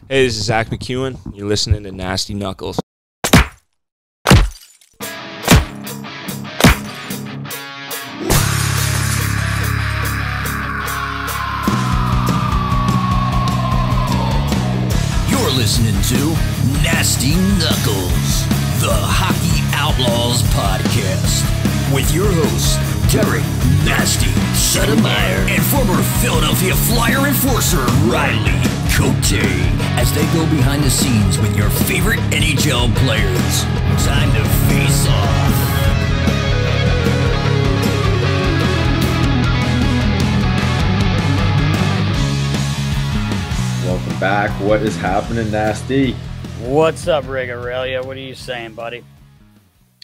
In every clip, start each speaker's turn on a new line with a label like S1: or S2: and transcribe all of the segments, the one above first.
S1: Hey, this is Zack MacEwen. You're listening to Nasty Knuckles.
S2: You're listening to Nasty Knuckles, the Hockey Outlaws podcast, with your hosts, Derek Nasty Settlemyre and former Philadelphia Flyer enforcer Riley Cote, as they go behind the scenes with your favorite NHL players. Time to face off.
S3: Welcome back. What is happening, Nasty?
S4: What's up, Rick Aurelia? What are you saying, buddy?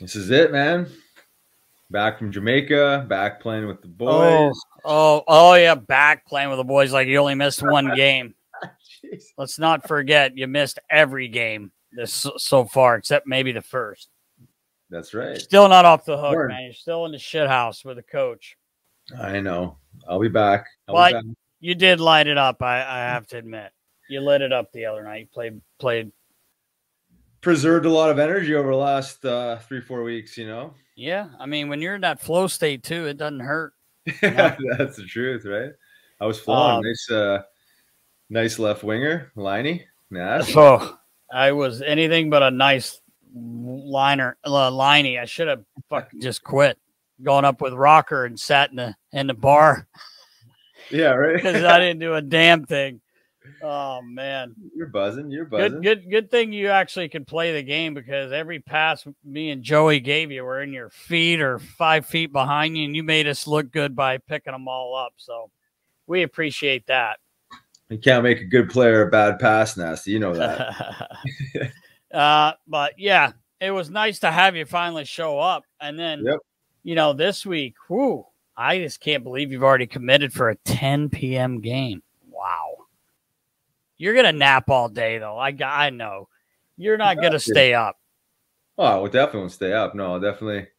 S3: This is it, man. Back from Jamaica, back playing with the boys.
S4: Oh, yeah, back playing with the boys like you only missed one game.
S3: Jeez.
S4: Let's not forget you missed every game this so far, except maybe the first.
S3: That's right.
S4: Still not off the hook,
S3: Word.
S4: man. You're still in the shit house with the coach.
S3: I know. I'll be back.
S4: But you did light it up, I have to admit. You lit it up the other night. Played.
S3: Preserved a lot of energy over the last 3-4 weeks, you know?
S4: Yeah, I mean, when you're in that flow state, too, it doesn't hurt.
S3: That's the truth, right? I was flowing. Nice left winger, Liney. Nasty.
S4: Oh, I was anything but a nice liney. I should have fucking just quit going up with Rocker and sat in the bar.
S3: Yeah, right.
S4: Because I didn't do a damn thing. Oh man,
S3: You're buzzing. You're buzzing.
S4: Good thing you actually could play the game, because every pass me and Joey gave you were in your feet or 5 feet behind you, and you made us look good by picking them all up. So we appreciate that.
S3: You can't make a good player a bad pass, Nasty. You know that.
S4: But yeah, it was nice to have you finally show up. And then, you know, this week, I just can't believe you've already committed for a 10 p.m. game. Wow. You're going to nap all day, though. I know. You're not going to stay up.
S3: Oh, we'll definitely won't stay up. No, I'll definitely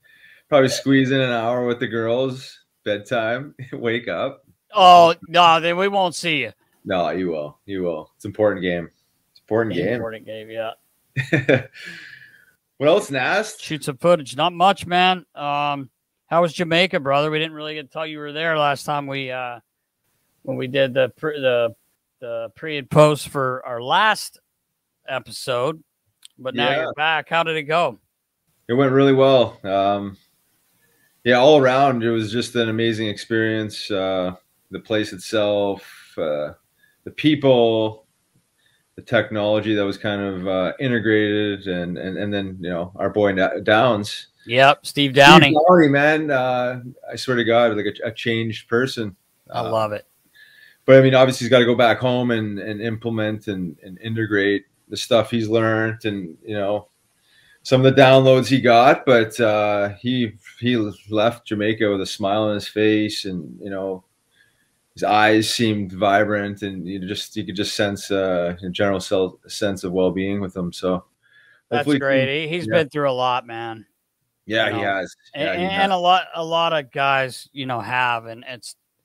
S3: probably squeeze in an hour with the girls, bedtime, wake up.
S4: Oh, no, then we won't see you.
S3: No, you will. You will. It's an important game. It's an important game.
S4: Important game, yeah.
S3: What else, Nast?
S4: Shoot some footage. Not much, man. How was Jamaica, brother? We didn't really get to tell you were there last time when we did the pre and post for our last episode. But now you're back. How did it go?
S3: It went really well. All around, it was just an amazing experience. The place itself, the people, the technology that was kind of integrated, and then, you know, our boy Downs.
S4: Yep, Steve Downey.
S3: Steve Downey, man. I swear to God, like a changed person.
S4: I love it.
S3: But I mean, obviously, he's got to go back home and implement and integrate the stuff he's learned, and, you know, some of the downloads he got. But he left Jamaica with a smile on his face, and, you know, his eyes seemed vibrant, and you could just sense a general sense of well-being with him. So
S4: that's great. He's been through a lot, man.
S3: Yeah,
S4: you know?
S3: he has. Yeah,
S4: and a lot of guys, you know, have, and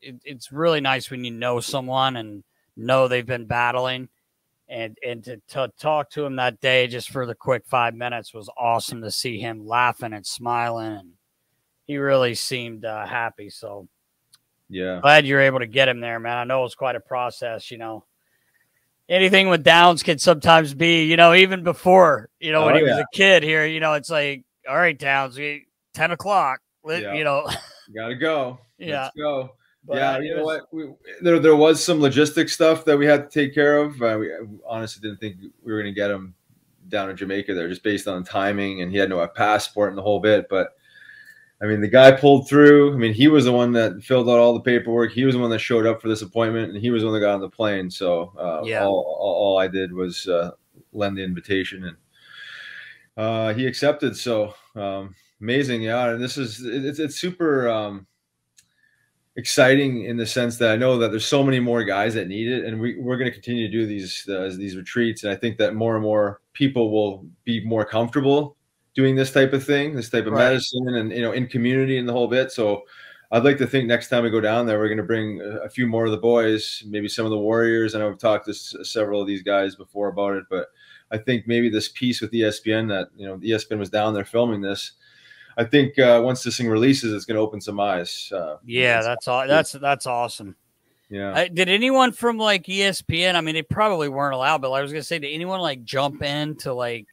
S4: it's really nice when you know someone and know they've been battling, and to talk to him that day just for the quick 5 minutes was awesome to see him laughing and smiling, and he really seemed happy. So
S3: yeah,
S4: glad you're able to get him there, man. I know it's quite a process, you know. Anything with Downs can sometimes be, you know, even before, you know, when he was a kid here, you know, it's like, all right, Downs, 10 o'clock, you know.
S3: Gotta go.
S4: Yeah.
S3: Let's go.
S4: But
S3: yeah, you know what? There was some logistic stuff that we had to take care of. We honestly didn't think we were going to get him down in Jamaica there, just based on timing, and he had no passport and the whole bit. But I mean, the guy pulled through. I mean, he was the one that filled out all the paperwork. He was the one that showed up for this appointment, and he was the one that got on the plane. So all I did was lend the invitation, and he accepted. So amazing, yeah. And it's super exciting in the sense that I know that there's so many more guys that need it, and we're going to continue to do these retreats. And I think that more and more people will be more comfortable doing this type of thing, this type of medicine, and, you know, in community and the whole bit. So I'd like to think next time we go down there, we're going to bring a few more of the boys, maybe some of the Warriors. I know we've talked to several of these guys before about it, but I think maybe this piece with ESPN that, ESPN was down there filming this. I think once this thing releases, it's going to open some eyes.
S4: Yeah, that's all. That's awesome.
S3: Yeah.
S4: Did anyone from like ESPN? I mean, they probably weren't allowed, but I was going to say, did anyone like jump in to like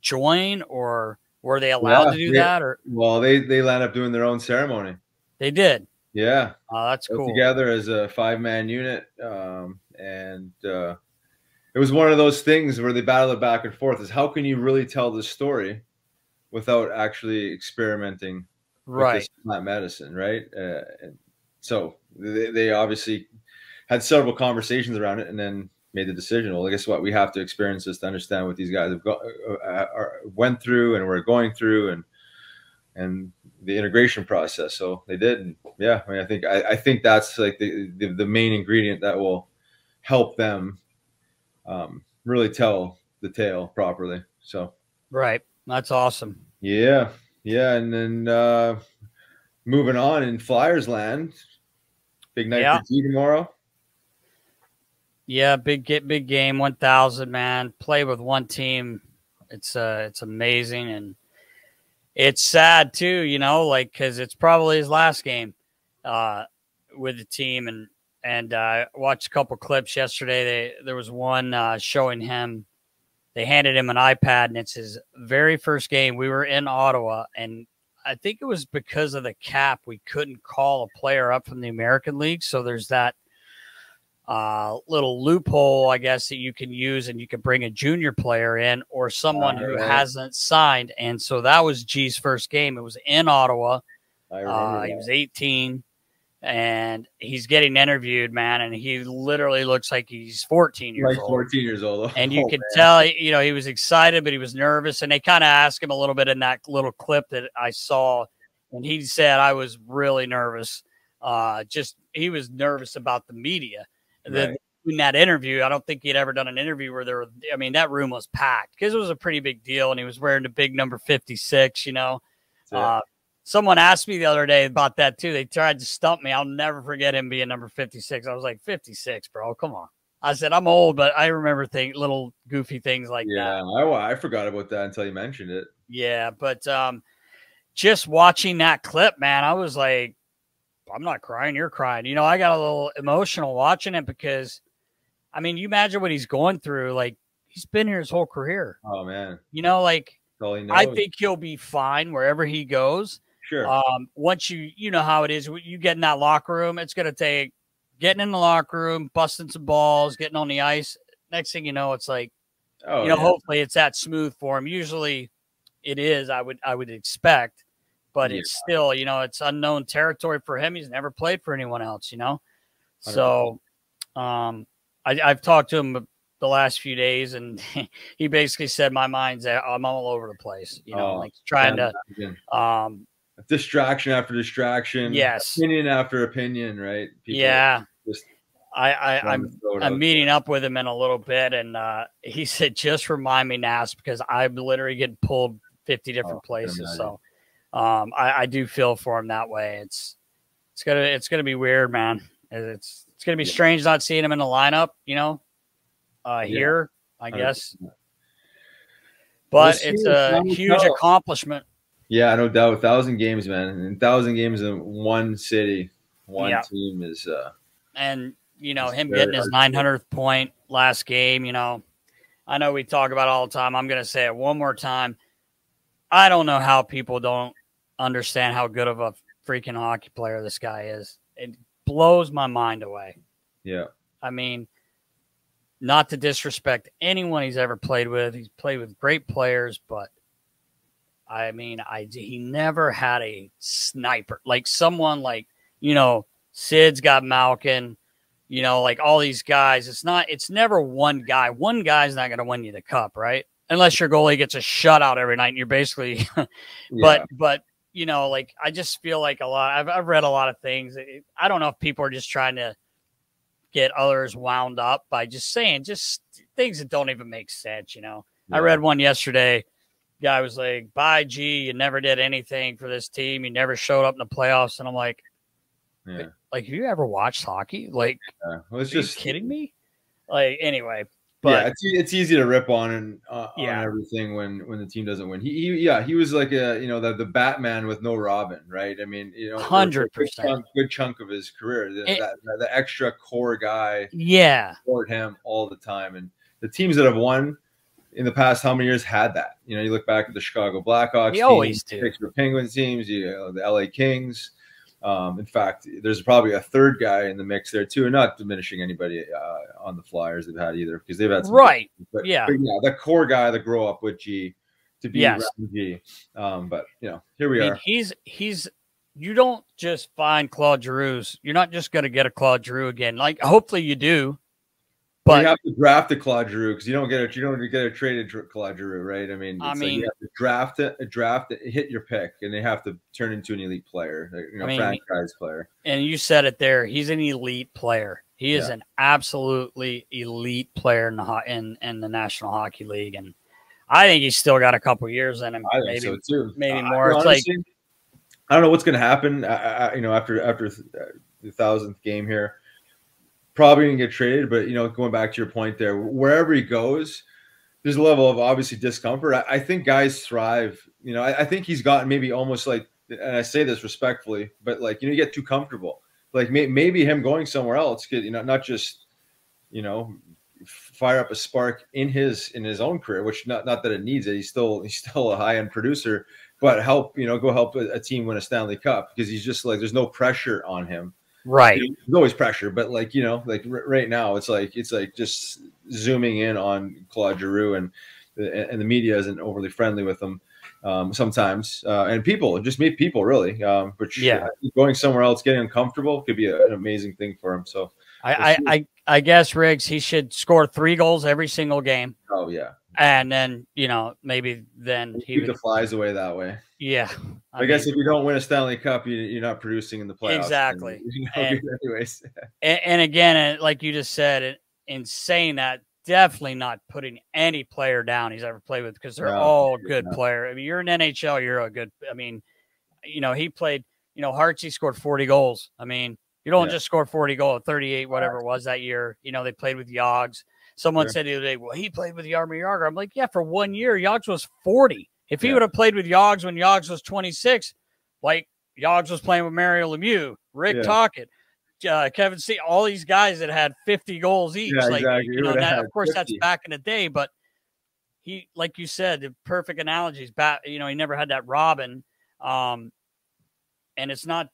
S4: join, or were they allowed to do that? Or
S3: well, they land up doing their own ceremony.
S4: They did.
S3: Yeah.
S4: Oh, that's cool.
S3: Together as a 5-man unit. And it was one of those things where they battled it back and forth, is how can you really tell this story without actually experimenting with this plant medicine, right? And so they obviously had several conversations around it and then made the decision, well, guess what? We have to experience this to understand what these guys have went through and we're going through and the integration process. So they did. And yeah, I mean, I think that's like the main ingredient that will help them really tell the tale properly. So
S4: right. That's awesome.
S3: Yeah. Yeah. And then moving on in Flyers land, big night for G tomorrow.
S4: Yeah, big game, 1,000, man. Play with one team. It's amazing, and it's sad too, like, because it's probably his last game with the team. And I watched a couple clips yesterday. There was one showing him. They handed him an iPad, and it's his very first game. We were in Ottawa, and I think it was because of the cap we couldn't call a player up from the American League. So there's that little loophole, I guess, that you can use, and you can bring a junior player in or someone who hasn't signed. And so that was G's first game. It was in Ottawa.
S3: I remember
S4: he was 18, and he's getting interviewed, man, and he literally looks like he's 14 years old.
S3: 14 years old.
S4: And you could tell, he was excited, but he was nervous. And they kind of asked him a little bit in that little clip that I saw, and he said, I was really nervous. He was nervous about the media.
S3: Right.
S4: In that interview, I don't think he'd ever done an interview where that room was packed because it was a pretty big deal, and he was wearing the big number 56, Someone asked me the other day about that too. They tried to stump me. I'll never forget him being number 56. I was like, 56, bro, come on. I said, I'm old, but I remember little goofy things like that.
S3: Yeah, I forgot about that until you mentioned it.
S4: Yeah, but just watching that clip, man, I was like, I'm not crying, you're crying. I got a little emotional watching it because, I mean, you imagine what he's going through. Like, he's been here his whole career.
S3: Oh, man.
S4: I think he'll be fine wherever he goes.
S3: Sure.
S4: Once you know how it is, you get in that locker room, it's going to take getting in the locker room, busting some balls, getting on the ice. Next thing you know, it's like, hopefully it's that smooth for him. Usually it is, I would expect, but it's still, it's unknown territory for him. He's never played for anyone else, 100%. So I've talked to him the last few days, and he basically said, my mind's I'm all over the place, trying to
S3: distraction after distraction,
S4: yes,
S3: opinion after opinion, right?
S4: I'm meeting up with him in a little bit, and he said, just remind me, Nas, because I'm literally getting pulled 50 different places. So I do feel for him that way. It's gonna be weird, man. It's gonna be strange not seeing him in the lineup, here, I guess. But it's a huge accomplishment.
S3: Yeah, no doubt. 1,000 games, man. And 1,000 games in one city, one team is
S4: and him getting his 900th point last game, I know we talk about it all the time. I'm gonna say it one more time. I don't know how people don't understand how good of a freaking hockey player this guy is. It blows my mind away.
S3: Yeah.
S4: I mean, not to disrespect anyone he's ever played with. He's played with great players, but I mean, he never had a sniper. Like someone like, Sid's got Malkin, like all these guys. It's never one guy. One guy's not going to win you the cup, right? Unless your goalie gets a shutout every night and you're basically, but I just feel like I've read a lot of things. I don't know if people are just trying to get others wound up by just saying things that don't even make sense. I read one yesterday. Guy was like, bye, G, you never did anything for this team. You never showed up in the playoffs. And I'm like,
S3: Yeah.
S4: Like, have you ever watched hockey? Like,
S3: well, it's
S4: are
S3: just
S4: you kidding me? Like, anyway, but
S3: it's easy to rip on on
S4: yeah.
S3: everything when the team doesn't win. He was like the Batman with no Robin, right? I mean,
S4: 100%.
S3: Good chunk of his career, the extra core guy,
S4: yeah,
S3: support him all the time, and the teams that have won in the past how many years had that? You look back at the Chicago Blackhawks,
S4: they always do.
S3: Pittsburgh Penguins teams, the LA Kings. In fact, there's probably a third guy in the mix there too, and not diminishing anybody on the Flyers they've had either, because they've had some
S4: right.
S3: But
S4: yeah,
S3: the core guy that grow up with G to be around G. But here we are.
S4: He's you don't just find Claude Giroux. You're not just going to get a Claude Giroux again. Like, hopefully you do. But
S3: you have to draft a Claude Giroux, because you don't get a traded Claude Giroux, right? I mean, you have to draft it, hit your pick, and they have to turn into an elite player, franchise player.
S4: And you said it there. He's an elite player. He is an absolutely elite player in the National Hockey League, and I think he's still got a couple years in him.
S3: I think so too.
S4: Maybe more.
S3: Honestly, I don't know what's going to happen. After the 1000th game here. Probably gonna get traded, but going back to your point there, wherever he goes, there's a level of obviously discomfort. I think guys thrive. I think he's gotten maybe almost like, and I say this respectfully, but like you get too comfortable. Like maybe him going somewhere else could not just fire up a spark in his own career, which not that it needs it. He's still a high end producer, but go help a team win a Stanley Cup, because he's just like there's no pressure on him.
S4: Right.
S3: There's always pressure, but right now it's like just zooming in on Claude Giroux, and the media isn't overly friendly with him sometimes, and people just meet people really. But going somewhere else, getting uncomfortable could be an amazing thing for him. So
S4: I guess Riggs, he should score 3 goals every single game.
S3: Oh yeah.
S4: And then, maybe then he
S3: keep the flies away that way.
S4: Yeah.
S3: I guess if you don't win a Stanley Cup, you're not producing in the playoffs.
S4: Exactly.
S3: Anyways.
S4: And again, like you just said, in saying that, definitely not putting any player down he's ever played with, because they're all good players. I mean, you're in NHL, you're a good, he played, Hartsey scored 40 goals. I mean, you don't just score 40 goals, 38, whatever it was that year. They played with Yogs. Someone said the other day, well, he played with Jaromir Jagr. I'm like, yeah, for 1 year, Yogs was 40. If he would have played with Yogs when Yogs was 26, like Yogs was playing with Mario Lemieux, Rick Tocchet, Kevin C., all these guys that had 50 goals each.
S3: Yeah, exactly.
S4: Of course, 50. That's back in the day, but he, like you said, the perfect analogies. He never had that Robin, and it's not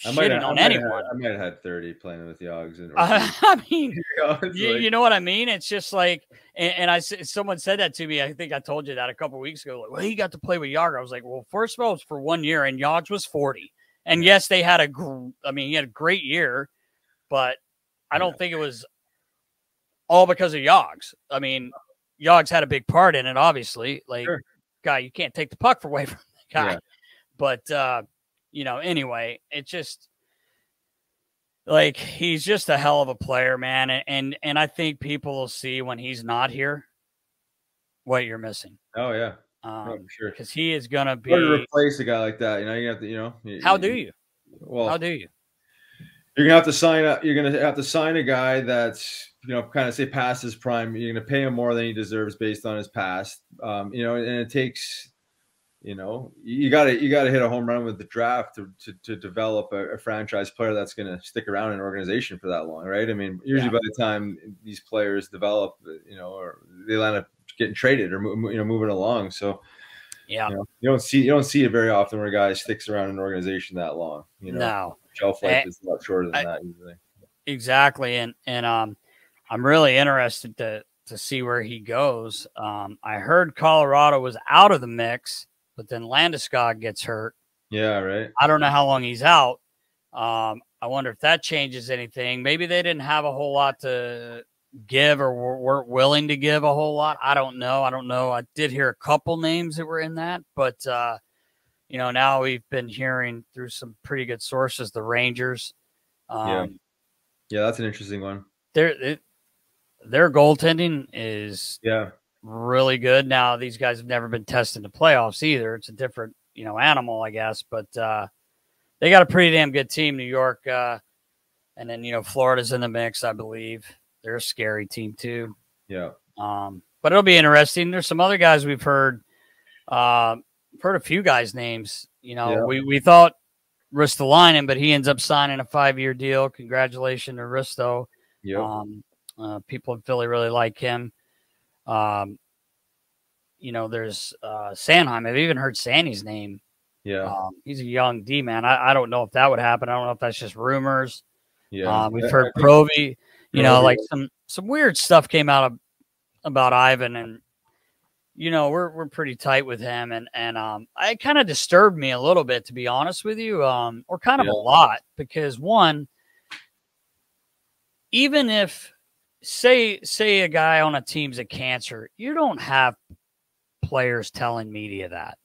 S4: shitting on anyone.
S3: I might have had 30 playing with Yogs.
S4: I mean, you know what I mean? It's just like, and someone said that to me. I think I told you that a couple of weeks ago. Like, well, he got to play with Jagr. I was like, well, first of all, it's for 1 year, and Yogs was 40. And yes, they had he had a great year, but I don't think it was all because of Yogs. I mean, Yogs had a big part in it, obviously. Like, guy, you can't take the puck away from the guy. Yeah. But, anyway, it's just like he's just a hell of a player, man. And I think people will see when he's not here what you're missing.
S3: Oh, yeah. For sure.
S4: Because he is going to be.
S3: Hard to replace a guy like that. You have to,
S4: How do you?
S3: Well,
S4: how do you?
S3: You're going to have to sign up. You're going to have to sign a guy that's, kind of say past his prime. You're going to pay him more than he deserves based on his past. And it takes. You got to hit a home run with the draft to develop a franchise player that's going to stick around in an organization for that long, right? I mean, usually by the time these players develop, or they end up getting traded or moving along. So, you don't see it very often where a guy sticks around in an organization that long.
S4: No,
S3: shelf life is a lot shorter than that usually.
S4: Exactly, and I'm really interested to see where he goes. I heard Colorado was out of the mix. But then Landeskog gets hurt.
S3: Yeah, right.
S4: I don't know how long he's out. I wonder if that changes anything. Maybe they didn't have a whole lot to give or weren't willing to give a whole lot. I don't know. I did hear a couple names that were in that. But, now we've been hearing through some pretty good sources, the Rangers.
S3: Yeah, that's an interesting one.
S4: Their goaltending is really good. Now these guys have never been tested in the playoffs either. It's a different, animal, I guess. But they got a pretty damn good team, New York. And then, Florida's in the mix, I believe. They're a scary team too.
S3: Yeah.
S4: But it'll be interesting. There's some other guys we've heard. Heard a few guys' names. We thought Ristolainen, but he ends up signing a 5-year deal. Congratulations to Risto.
S3: Yeah.
S4: People in Philly really like him. There's Sanheim. I've even heard Sandy's name.
S3: Yeah.
S4: He's a young D man. I don't know if that would happen. I don't know if that's just rumors.
S3: Yeah.
S4: We've heard Provi. Like some weird stuff came out about Ivan, and we're pretty tight with him, and it kind of disturbed me a little bit, to be honest with you, or kind of a lot, because one, even if say a guy on a team's a cancer, you don't have players telling media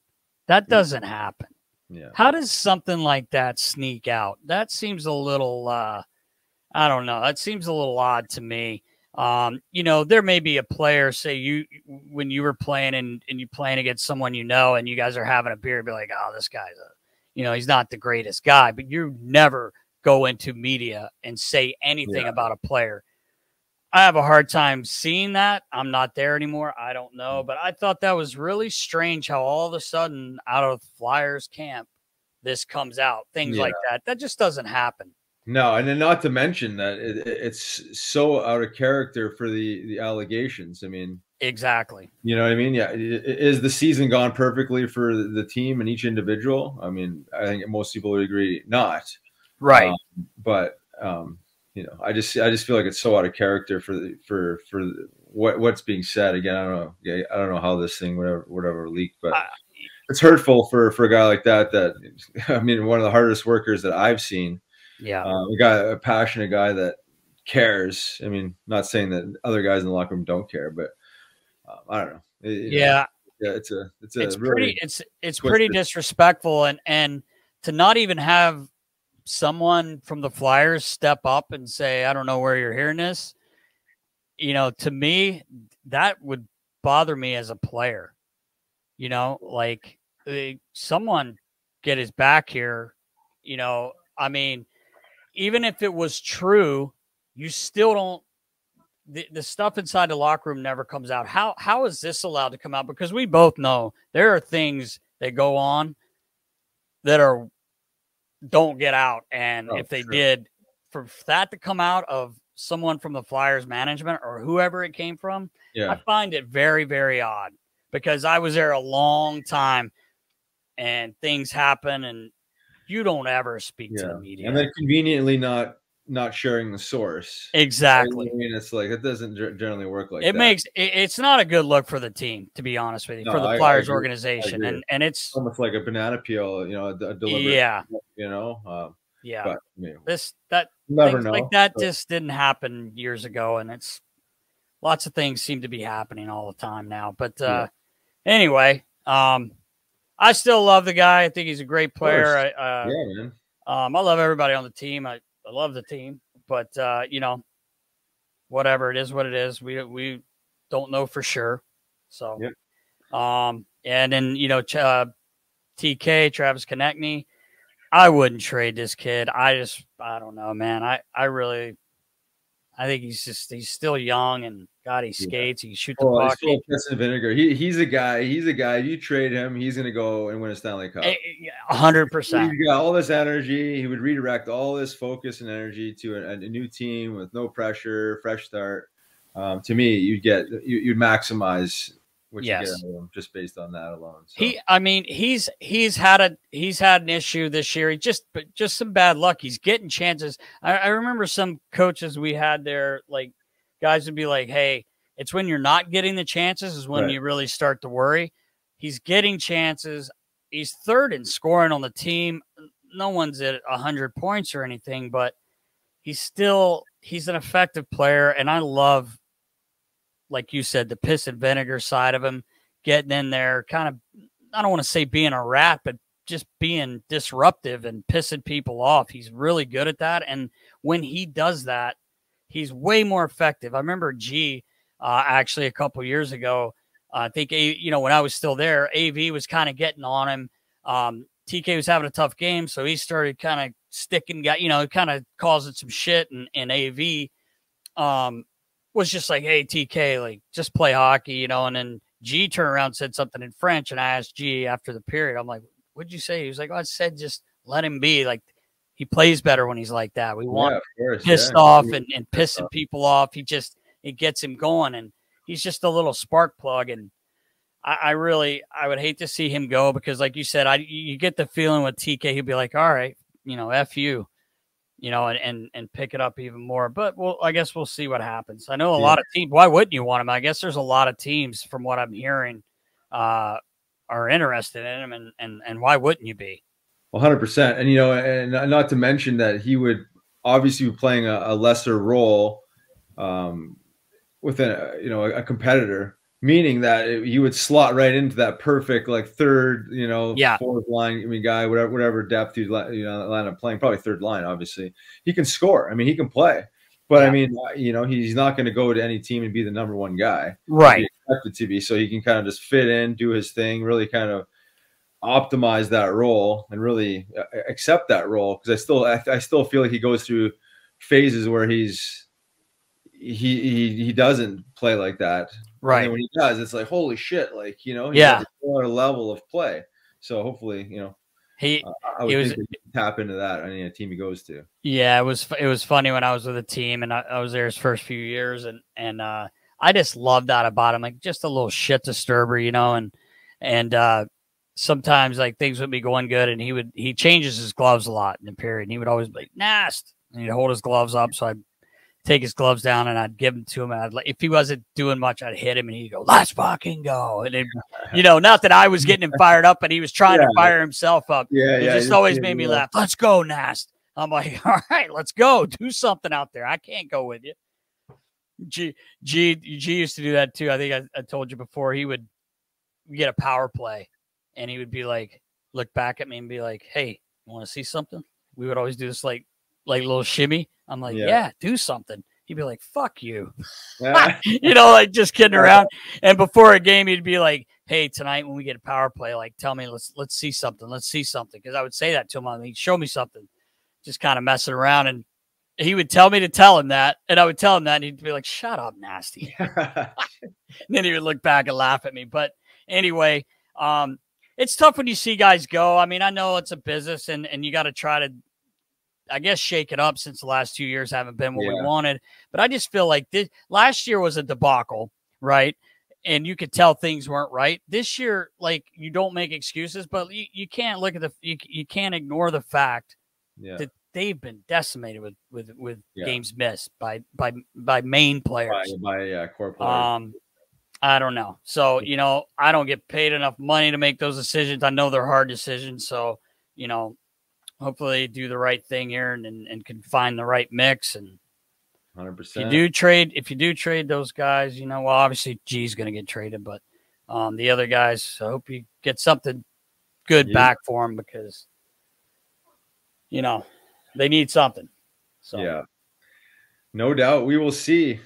S4: that doesn't happen.
S3: Yeah.
S4: How does something like that sneak out? That seems a little, I don't know. That seems a little odd to me. There may be a player, say when you were playing and you playing against someone, and you guys are having a beer, be like, oh, this guy's he's not the greatest guy, but you never go into media and say anything about a player. I have a hard time seeing that. I'm not there anymore. I don't know, but I thought that was really strange how all of a sudden out of Flyers camp, this comes out, things like that. That just doesn't happen.
S3: No, and then not to mention that it's so out of character for the allegations. I mean,
S4: exactly.
S3: You know what I mean? Yeah. Is the season gone perfectly for the team and each individual? I mean, I think most people would agree not.
S4: Right.
S3: I just feel like it's so out of character for what's being said. Again, I don't know. Yeah, I don't know how this thing whatever leaked, but it's hurtful for a guy like that. I mean, one of the hardest workers that I've seen.
S4: Yeah.
S3: A passionate guy that cares. I mean, not saying that other guys in the locker room don't care, but I don't know. It's pretty disrespectful, and to not even have someone from the Flyers step up and say, I don't know where you're hearing this. To me, that would bother me as a player. Like someone get his back here. I mean, even if it was true, you still don't. The stuff inside the locker room never comes out. How is this allowed to come out? Because we both know there are things that go on that don't get out, and if they did, for that to come out of someone from the Flyers management or whoever it came from, I find it very, very odd, because I was there a long time, and things happen, and you don't ever speak to the media. And then conveniently not sharing the source.
S4: Exactly.
S3: I mean, it's like, it doesn't generally work like
S4: that. It's not a good look for the team, to be honest with you, for the Flyers organization. And it's
S3: almost like a banana peel, a deliberate,
S4: but, I mean, things
S3: never know.
S4: Like that just didn't happen years ago. And it's lots of things seem to be happening all the time now. But anyway, I still love the guy. I think he's a great player.
S3: Man.
S4: I love everybody on the team. I love the team, but whatever, it is what it is. We don't know for sure. So, and then TK, Travis Konecny, I wouldn't trade this kid. I don't know, man. I think he's still young, and God, he skates. He shoots the puck.
S3: He's piss and vinegar. He's a guy. You trade him, he's going to go and win a Stanley Cup.
S4: 100%.
S3: He's got all this energy. He would redirect all this focus and energy to a new team with no pressure, fresh start. To me, you'd maximize what you get out of him just based on that alone. So.
S4: He's had an issue this year. He just some bad luck. He's getting chances. I remember some coaches we had there, like, guys would be like, hey, it's when you're not getting the chances is when you really start to worry. He's getting chances. He's third in scoring on the team. No one's at 100 points or anything, but he's an effective player. And I love, like you said, the piss and vinegar side of him, getting in there, kind of, I don't want to say being a rat, but just being disruptive and pissing people off. He's really good at that. And when he does that, he's way more effective. I remember actually a couple years ago, I think, when I was still there, AV was kind of getting on him. TK was having a tough game, so he started kind of sticking, kind of causing some shit. And AV was just like, hey, TK, like, just play hockey, And then G turned around and said something in French, and I asked G after the period, I'm like, what'd you say? He was like, I said just let him be. Like, he plays better when he's like that. We want pissed off and pissing people off. It gets him going, and he's just a little spark plug. And I would hate to see him go, because like you said, you get the feeling with TK, he'll be like, all right, F you, and pick it up even more. But I guess we'll see what happens. I know a lot of teams, why wouldn't you want him? I guess there's a lot of teams, from what I'm hearing, are interested in him, and why wouldn't you be?
S3: 100%. And, and not to mention that he would obviously be playing a lesser role within a competitor, meaning that he would slot right into that perfect, like, third, fourth line guy, whatever depth you'd line up playing, probably third line. Obviously he can score. I mean, he can play, but he's not going to go to any team and be the number one guy,
S4: right?
S3: He's expected to be, so he can kind of just fit in, do his thing, really kind of optimize that role and really accept that role. Because I still feel like he goes through phases where he doesn't play like that, right? And when he does, it's like, holy shit, like, he has a level of play. So hopefully, I would think he can tap into that on any team he goes to. Yeah,
S4: it was funny when I was with a team, and I was there his first few years, and I just loved that about him, like, just a little shit disturber, and sometimes, like, things would be going good, and he changes his gloves a lot in the period, and he would always be like, Nast, and he'd hold his gloves up, so I'd take his gloves down and I'd give them to him, and if he wasn't doing much, I'd hit him, and he'd go, let's fucking go. And not that I was getting him fired up, but he was trying to fire himself up. It just always made me laugh. Let's go, Nast. I'm like, all right, let's go. Do something out there. I can't go with you. G used to do that too. I think I told you before. He would get a power play, and he would be like, look back at me and be like, hey, you want to see something? We would always do this like little shimmy. I'm like, yeah, do something. He'd be like, fuck you. Like, just kidding around. And before a game, he'd be like, hey, tonight when we get a power play, like, tell me, let's see something. Let's see something. Because I would say that to him. He'd show me something, just kind of messing around. And he would tell me to tell him that. And I would tell him that. And he'd be like, shut up, Nasty. And then he would look back and laugh at me. But anyway, it's tough when you see guys go. I mean, I know it's a business, and you got to try to, I guess, shake it up, since the last 2 years haven't been what we wanted. But I just feel like last year was a debacle, right? And you could tell things weren't right. This year, like, you don't make excuses, but you can't look at you can't ignore the fact that they've been decimated with games missed by main players,
S3: by core players.
S4: I don't know. So, I don't get paid enough money to make those decisions. I know they're hard decisions. So, hopefully they do the right thing here and can find the right mix. And
S3: 100%.
S4: If you do trade those guys, well, obviously G's going to get traded, but the other guys, I hope you get something good back for them, because, they need something. So,
S3: yeah, no doubt. We will see.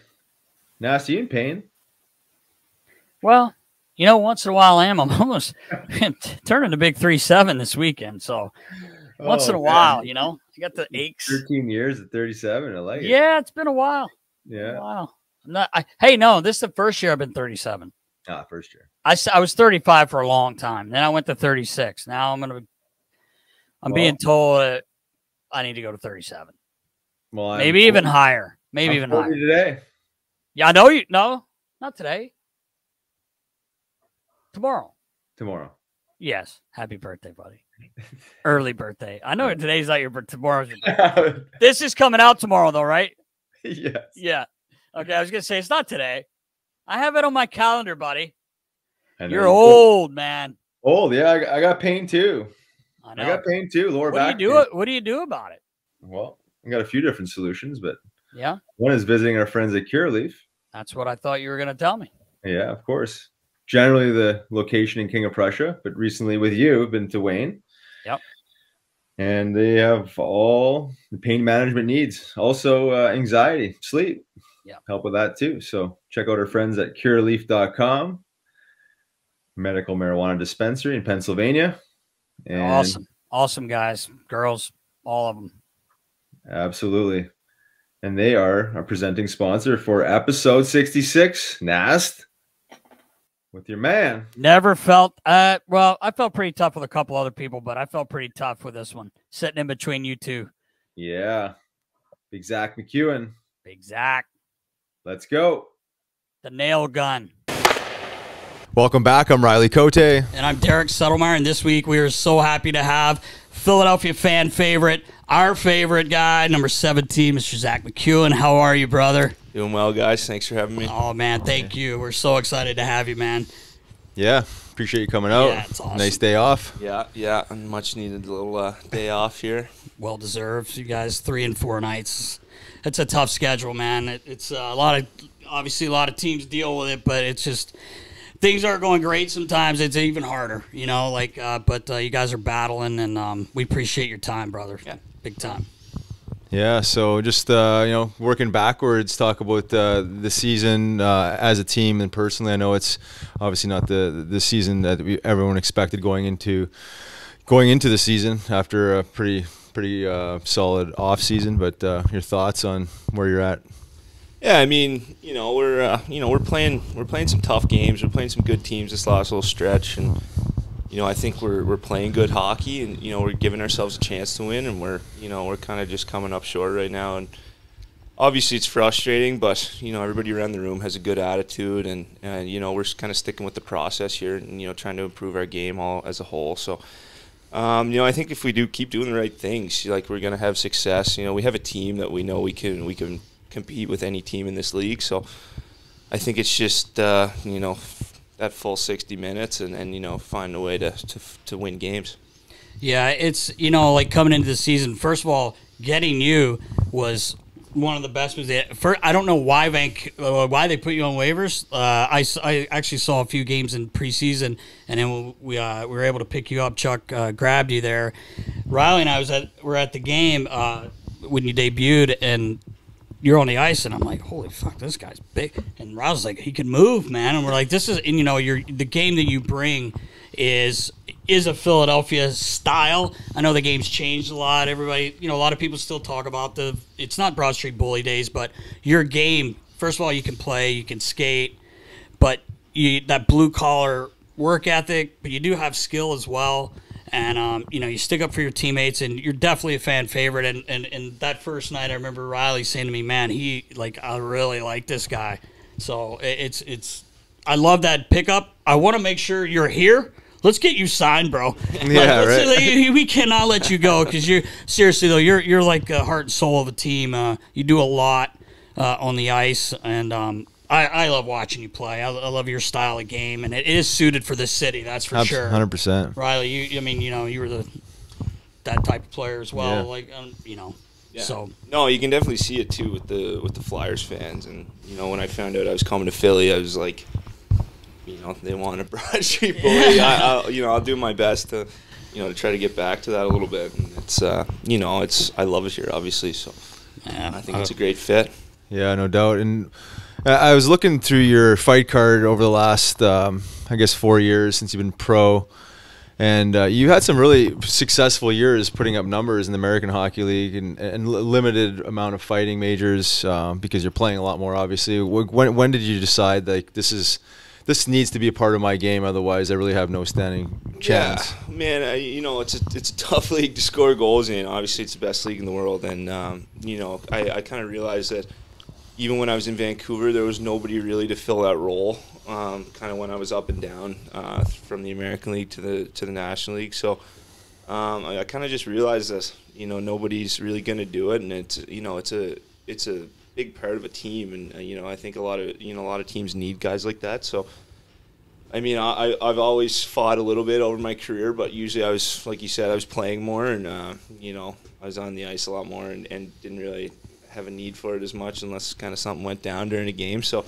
S3: Nasty, in pain?
S4: Well, once in a while I'm almost turning the big 3-7 this weekend. So once in a while, you got the aches.
S3: 13 years at 37. I like it.
S4: Yeah, it's been a while.
S3: Yeah.
S4: Wow. No, this is the first year I've been 37.
S3: First year.
S4: I was 35 for a long time. Then I went to 36. Now I'm being told I need to go to 37.
S3: Well,
S4: maybe even higher. Maybe even higher.
S3: Today.
S4: Yeah, I know you. No, not today. Tomorrow. Yes. Happy birthday, buddy. Early birthday. I know today's not your birthday. Tomorrow's your birthday. This is coming out tomorrow, though, right?
S3: Yes.
S4: Yeah. Okay, I was going to say, it's not today. I have it on my calendar, buddy. You're old, man.
S3: Old, yeah. I got pain, too.
S4: I know.
S3: I got pain, too. Lower back.
S4: What do you do about it?
S3: Well, I got a few different solutions, but
S4: yeah.
S3: One is visiting our friends at Cureleaf.
S4: That's what I thought you were going to tell me.
S3: Yeah, of course. Generally the location in King of Prussia, but recently with you, been to Wayne.
S4: Yep.
S3: And they have all the pain management needs. Also anxiety, sleep.
S4: Yeah.
S3: Help with that too. So check out our friends at cureleaf.com. Medical marijuana dispensary in Pennsylvania. And
S4: awesome. Awesome guys, girls, all of them.
S3: Absolutely. And they are our presenting sponsor for episode 66, Nast, with your man.
S4: Never felt, well, I felt pretty tough with a couple other people, but I felt pretty tough with this one, sitting in between you two.
S3: Yeah. Big Zack MacEwen.
S4: Big Zack.
S3: Let's go.
S4: The nail gun.
S5: Welcome back. I'm Riley Cote.
S4: And I'm Derek Settlemyre, and this week we are so happy to have Philadelphia fan favorite, our favorite guy, number 17, Mr. Zack MacEwen. How are you, brother?
S1: Doing well, guys. Thanks for having me.
S4: Oh, man, thank you. We're so excited to have you, man.
S5: Yeah, appreciate you coming out.
S4: Yeah, it's awesome.
S5: Nice day off.
S1: Yeah, and much needed little day off here.
S4: Well deserved. You guys, 3 and 4 nights. It's a tough schedule, man. It's a lot of teams deal with it, but it's just things aren't going great sometimes. It's even harder, you know. But you guys are battling, and we appreciate your time, brother.
S1: Yeah,
S4: big time.
S5: Yeah, so just working backwards, talk about the season as a team and personally. I know it's obviously not the season that everyone expected going into the season after a pretty solid off season. But your thoughts on where you're at?
S1: Yeah, I mean, we're playing some tough games. We're playing some good teams this last little stretch, and I think we're playing good hockey, and we're giving ourselves a chance to win, and we're kind of just coming up short right now, and obviously it's frustrating, but everybody around the room has a good attitude, and we're kind of sticking with the process here, and trying to improve our game all as a whole. So I think if we do keep doing the right things, like, we're gonna have success. We have a team that we know we can compete with any team in this league. So I think it's just that full 60 minutes and find a way to win games.
S4: Yeah, it's like coming into the season. First of all, getting you was one of the best moves. I don't know why they put you on waivers. I actually saw a few games in preseason, and then we were able to pick you up. Chuck grabbed you there. Riley and I were at the game when you debuted, and you're on the ice, and I'm like, holy fuck, this guy's big. And Riley's like, he can move, man. And we're like, this is, and the game that you bring is a Philadelphia style. I know the game's changed a lot. Everybody, a lot of people still talk about it's not Broad Street Bully days, but your game, first of all, you can play, you can skate, but that blue collar work ethic, but you do have skill as well. And, you stick up for your teammates, and you're definitely a fan favorite. And that first night, I remember Riley saying to me, man, I really like this guy. So I love that pickup. I want to make sure you're here. Let's get you signed, bro.
S5: Yeah, right.
S4: We cannot let you go, because you're like the heart and soul of a team. You do a lot on the ice, and I love watching you play. I love your style of game, and it is suited for this city. That's for sure.
S5: 100%.
S4: Riley, you were that type of player as well.
S5: Yeah.
S1: Yeah.
S4: So
S1: no, you can definitely see it too with the Flyers fans, and when I found out I was coming to Philly, I was like, they want a Broad Street Bully. I'll do my best to try to get back to that a little bit, and it's I love it here, obviously. So
S4: yeah,
S1: I think it's a great fit.
S5: Yeah, no doubt. And I was looking through your fight card over the last, 4 years since you've been pro, and you had some really successful years putting up numbers in the American Hockey League and limited amount of fighting majors because you're playing a lot more, obviously. When did you decide, like, this needs to be a part of my game, otherwise I really have no standing chance?
S1: Yeah, man, it's a tough league to score goals in. Obviously, it's the best league in the world, and I kind of realized that even when I was in Vancouver, there was nobody really to fill that role. Kind of when I was up and down from the American League to the National League, so I kind of just realized this. Nobody's really going to do it, and it's a big part of a team, and I think a lot of teams need guys like that. So I mean, I've always fought a little bit over my career, but usually I was, like you said, I was playing more, and I was on the ice a lot more, and didn't really have a need for it as much unless kind of something went down during a game. So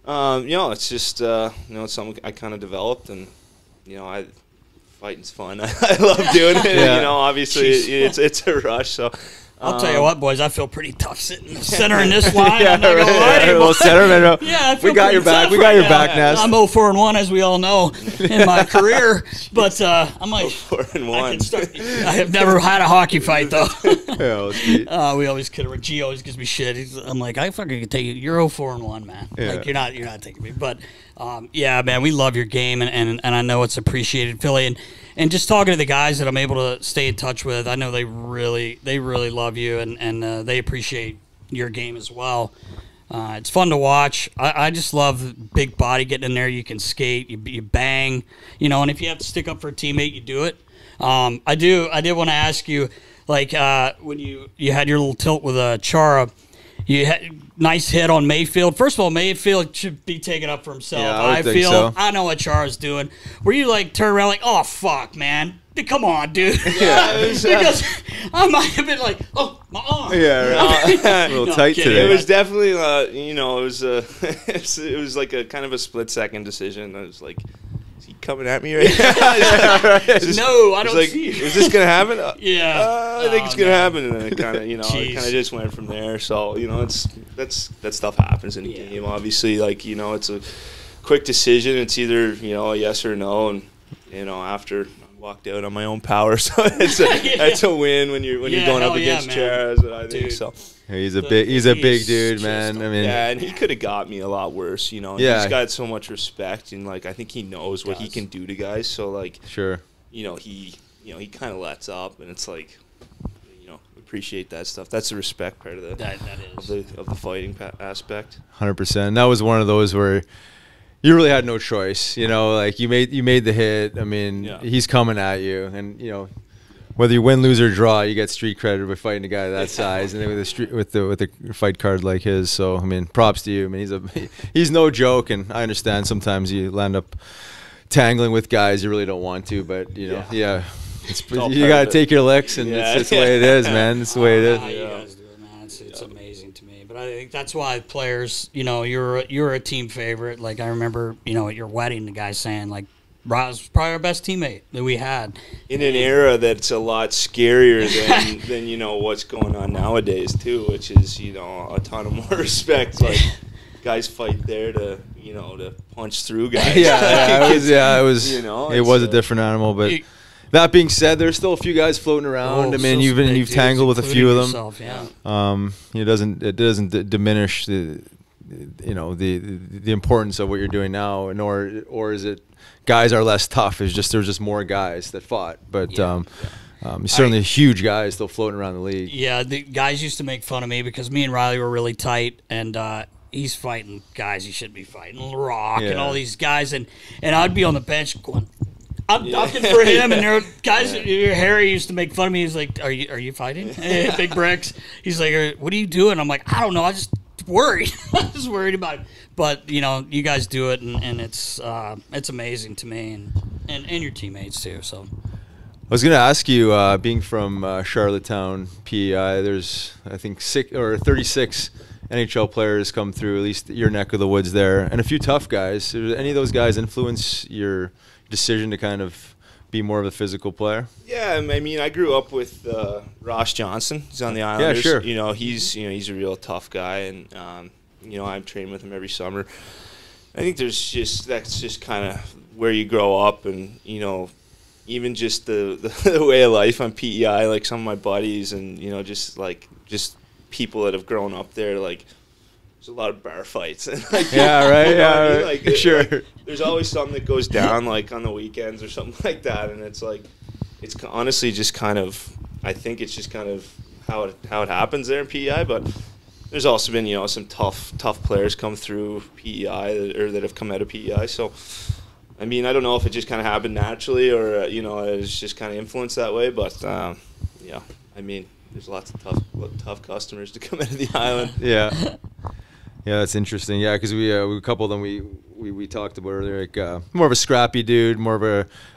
S1: it's just it's something I kind of developed, and fighting's fun. I love doing it.
S5: Yeah.
S1: Obviously it's a rush, so
S4: I'll tell you what, boys. I feel pretty tough sitting in the center in this line. I'm not gonna lie.
S5: Well, centerman.
S4: Yeah, I feel
S5: we got your back.
S4: tough
S5: We got
S4: right
S5: your
S4: now.
S5: back, Nest.
S4: I'm 0-4-1, as we all know, in my career. But I'm like,
S1: 4-1.
S4: I have never had a hockey fight though. We always kid around. G always gives me shit. I'm like, I fucking can take you. You're 0-4-1, man.
S5: Yeah.
S4: Like you're not taking me. But yeah, man, we love your game, and I know it's appreciated, Philly. And just talking to the guys that I'm able to stay in touch with, I know they really love you, and they appreciate your game as well. It's fun to watch. I just love big body getting in there. You can skate, you bang, and if you have to stick up for a teammate, you do it. I did want to ask you, like when you had your little tilt with Chara, you had nice hit on Mayfield. First of all, Mayfield should be taken up for himself.
S5: Yeah,
S4: I
S5: think
S4: feel
S5: so.
S4: I know what Chara's doing. Were you like turn around like, oh fuck, man? Come on, dude.
S1: Yeah,
S4: because I might have been like, oh, my arm.
S5: Yeah, right. A little
S4: No,
S5: tight
S4: kidding.
S5: today.
S1: It was definitely, it was it was like a kind of a split-second decision. I was like, is he coming at me right now?
S4: No, I don't
S1: like,
S4: see you.
S1: is this gonna happen?
S4: Yeah.
S1: I think it's gonna
S4: no.
S1: happen, and then it kind of, it
S4: Jeez.
S1: kind of just went from there. So that stuff happens in a game. Obviously, like it's a quick decision. It's either a yes or no, and after. Walked out on my own power, so that's a win when you're going up against Chara. I think
S4: Dude.
S1: so.
S5: He's a big dude, man. I mean,
S1: Yeah, and he could have got me a lot worse.
S5: Yeah.
S1: He's got so much respect, and I think he knows what he can do to guys. So
S5: sure.
S1: he kind of lets up, and it's like, appreciate that stuff. That's the respect part of of the fighting aspect.
S5: 100%. That was one of those where you really had no choice, like you made the hit. I mean, he's coming at you, and whether you win, lose, or draw, you get street credit by fighting a guy that size, and then with a fight card like his. So I mean, props to you. I mean, he's no joke, and I understand sometimes you land up tangling with guys you really don't want to, but you gotta take your licks, and it's the way it is, man. It's the way it is.
S4: You guys do it, man. It's amazing to me. But I think that's why players, you're a team favorite. Like I remember, at your wedding, the guy saying like, Rob's probably our best teammate that we had.
S1: In an era that's a lot scarier than what's going on nowadays too, which is a ton of more respect. Like guys fight there to punch through guys.
S5: It was
S1: it
S5: was a different animal, but. That being said, there's still a few guys floating around. I mean, you've tangled with a few of them. It doesn't diminish the importance of what you're doing now, or is it guys are less tough? It's just there's just more guys that fought, but certainly huge guys still floating around the league.
S4: Yeah, the guys used to make fun of me because me and Riley were really tight, and he's fighting guys he shouldn't be fighting, Rock and all these guys, and I'd be on the bench going, I'm ducking for him, and there are guys. Harry used to make fun of me. He's like, "Are you fighting?" Big Bricks. He's like, "What are you doing?" I'm like, "I don't know. I just worried. I'm just worried about it." But you guys do it, and it's amazing to me, and your teammates too. So
S5: I was going to ask you, being from Charlottetown, PEI, there's I think 36 NHL players come through, at least your neck of the woods there, and a few tough guys. Did any of those guys influence your decision to kind of be more of a physical player?
S1: Yeah, I mean, I grew up with Ross Johnson. He's on the Islanders.
S5: Yeah, sure.
S1: He's a real tough guy, and I'm training with him every summer. I think that's just kind of where you grow up, and even just the way of life on PEI. Like some of my buddies, and just people that have grown up there, like. There's a lot of bar fights. And
S5: sure.
S1: There's always something that goes down, like on the weekends or something like that, and it's honestly just kind of. I think it's just kind of how it happens there in PEI, but there's also been some tough players come through PEI or that have come out of PEI. So, I mean, I don't know if it just kind of happened naturally or it's just kind of influenced that way, but I mean, there's lots of tough customers to come out of the island.
S5: Yeah, that's interesting. Yeah, because we a couple of them we talked about earlier, like more of a scrappy dude, more of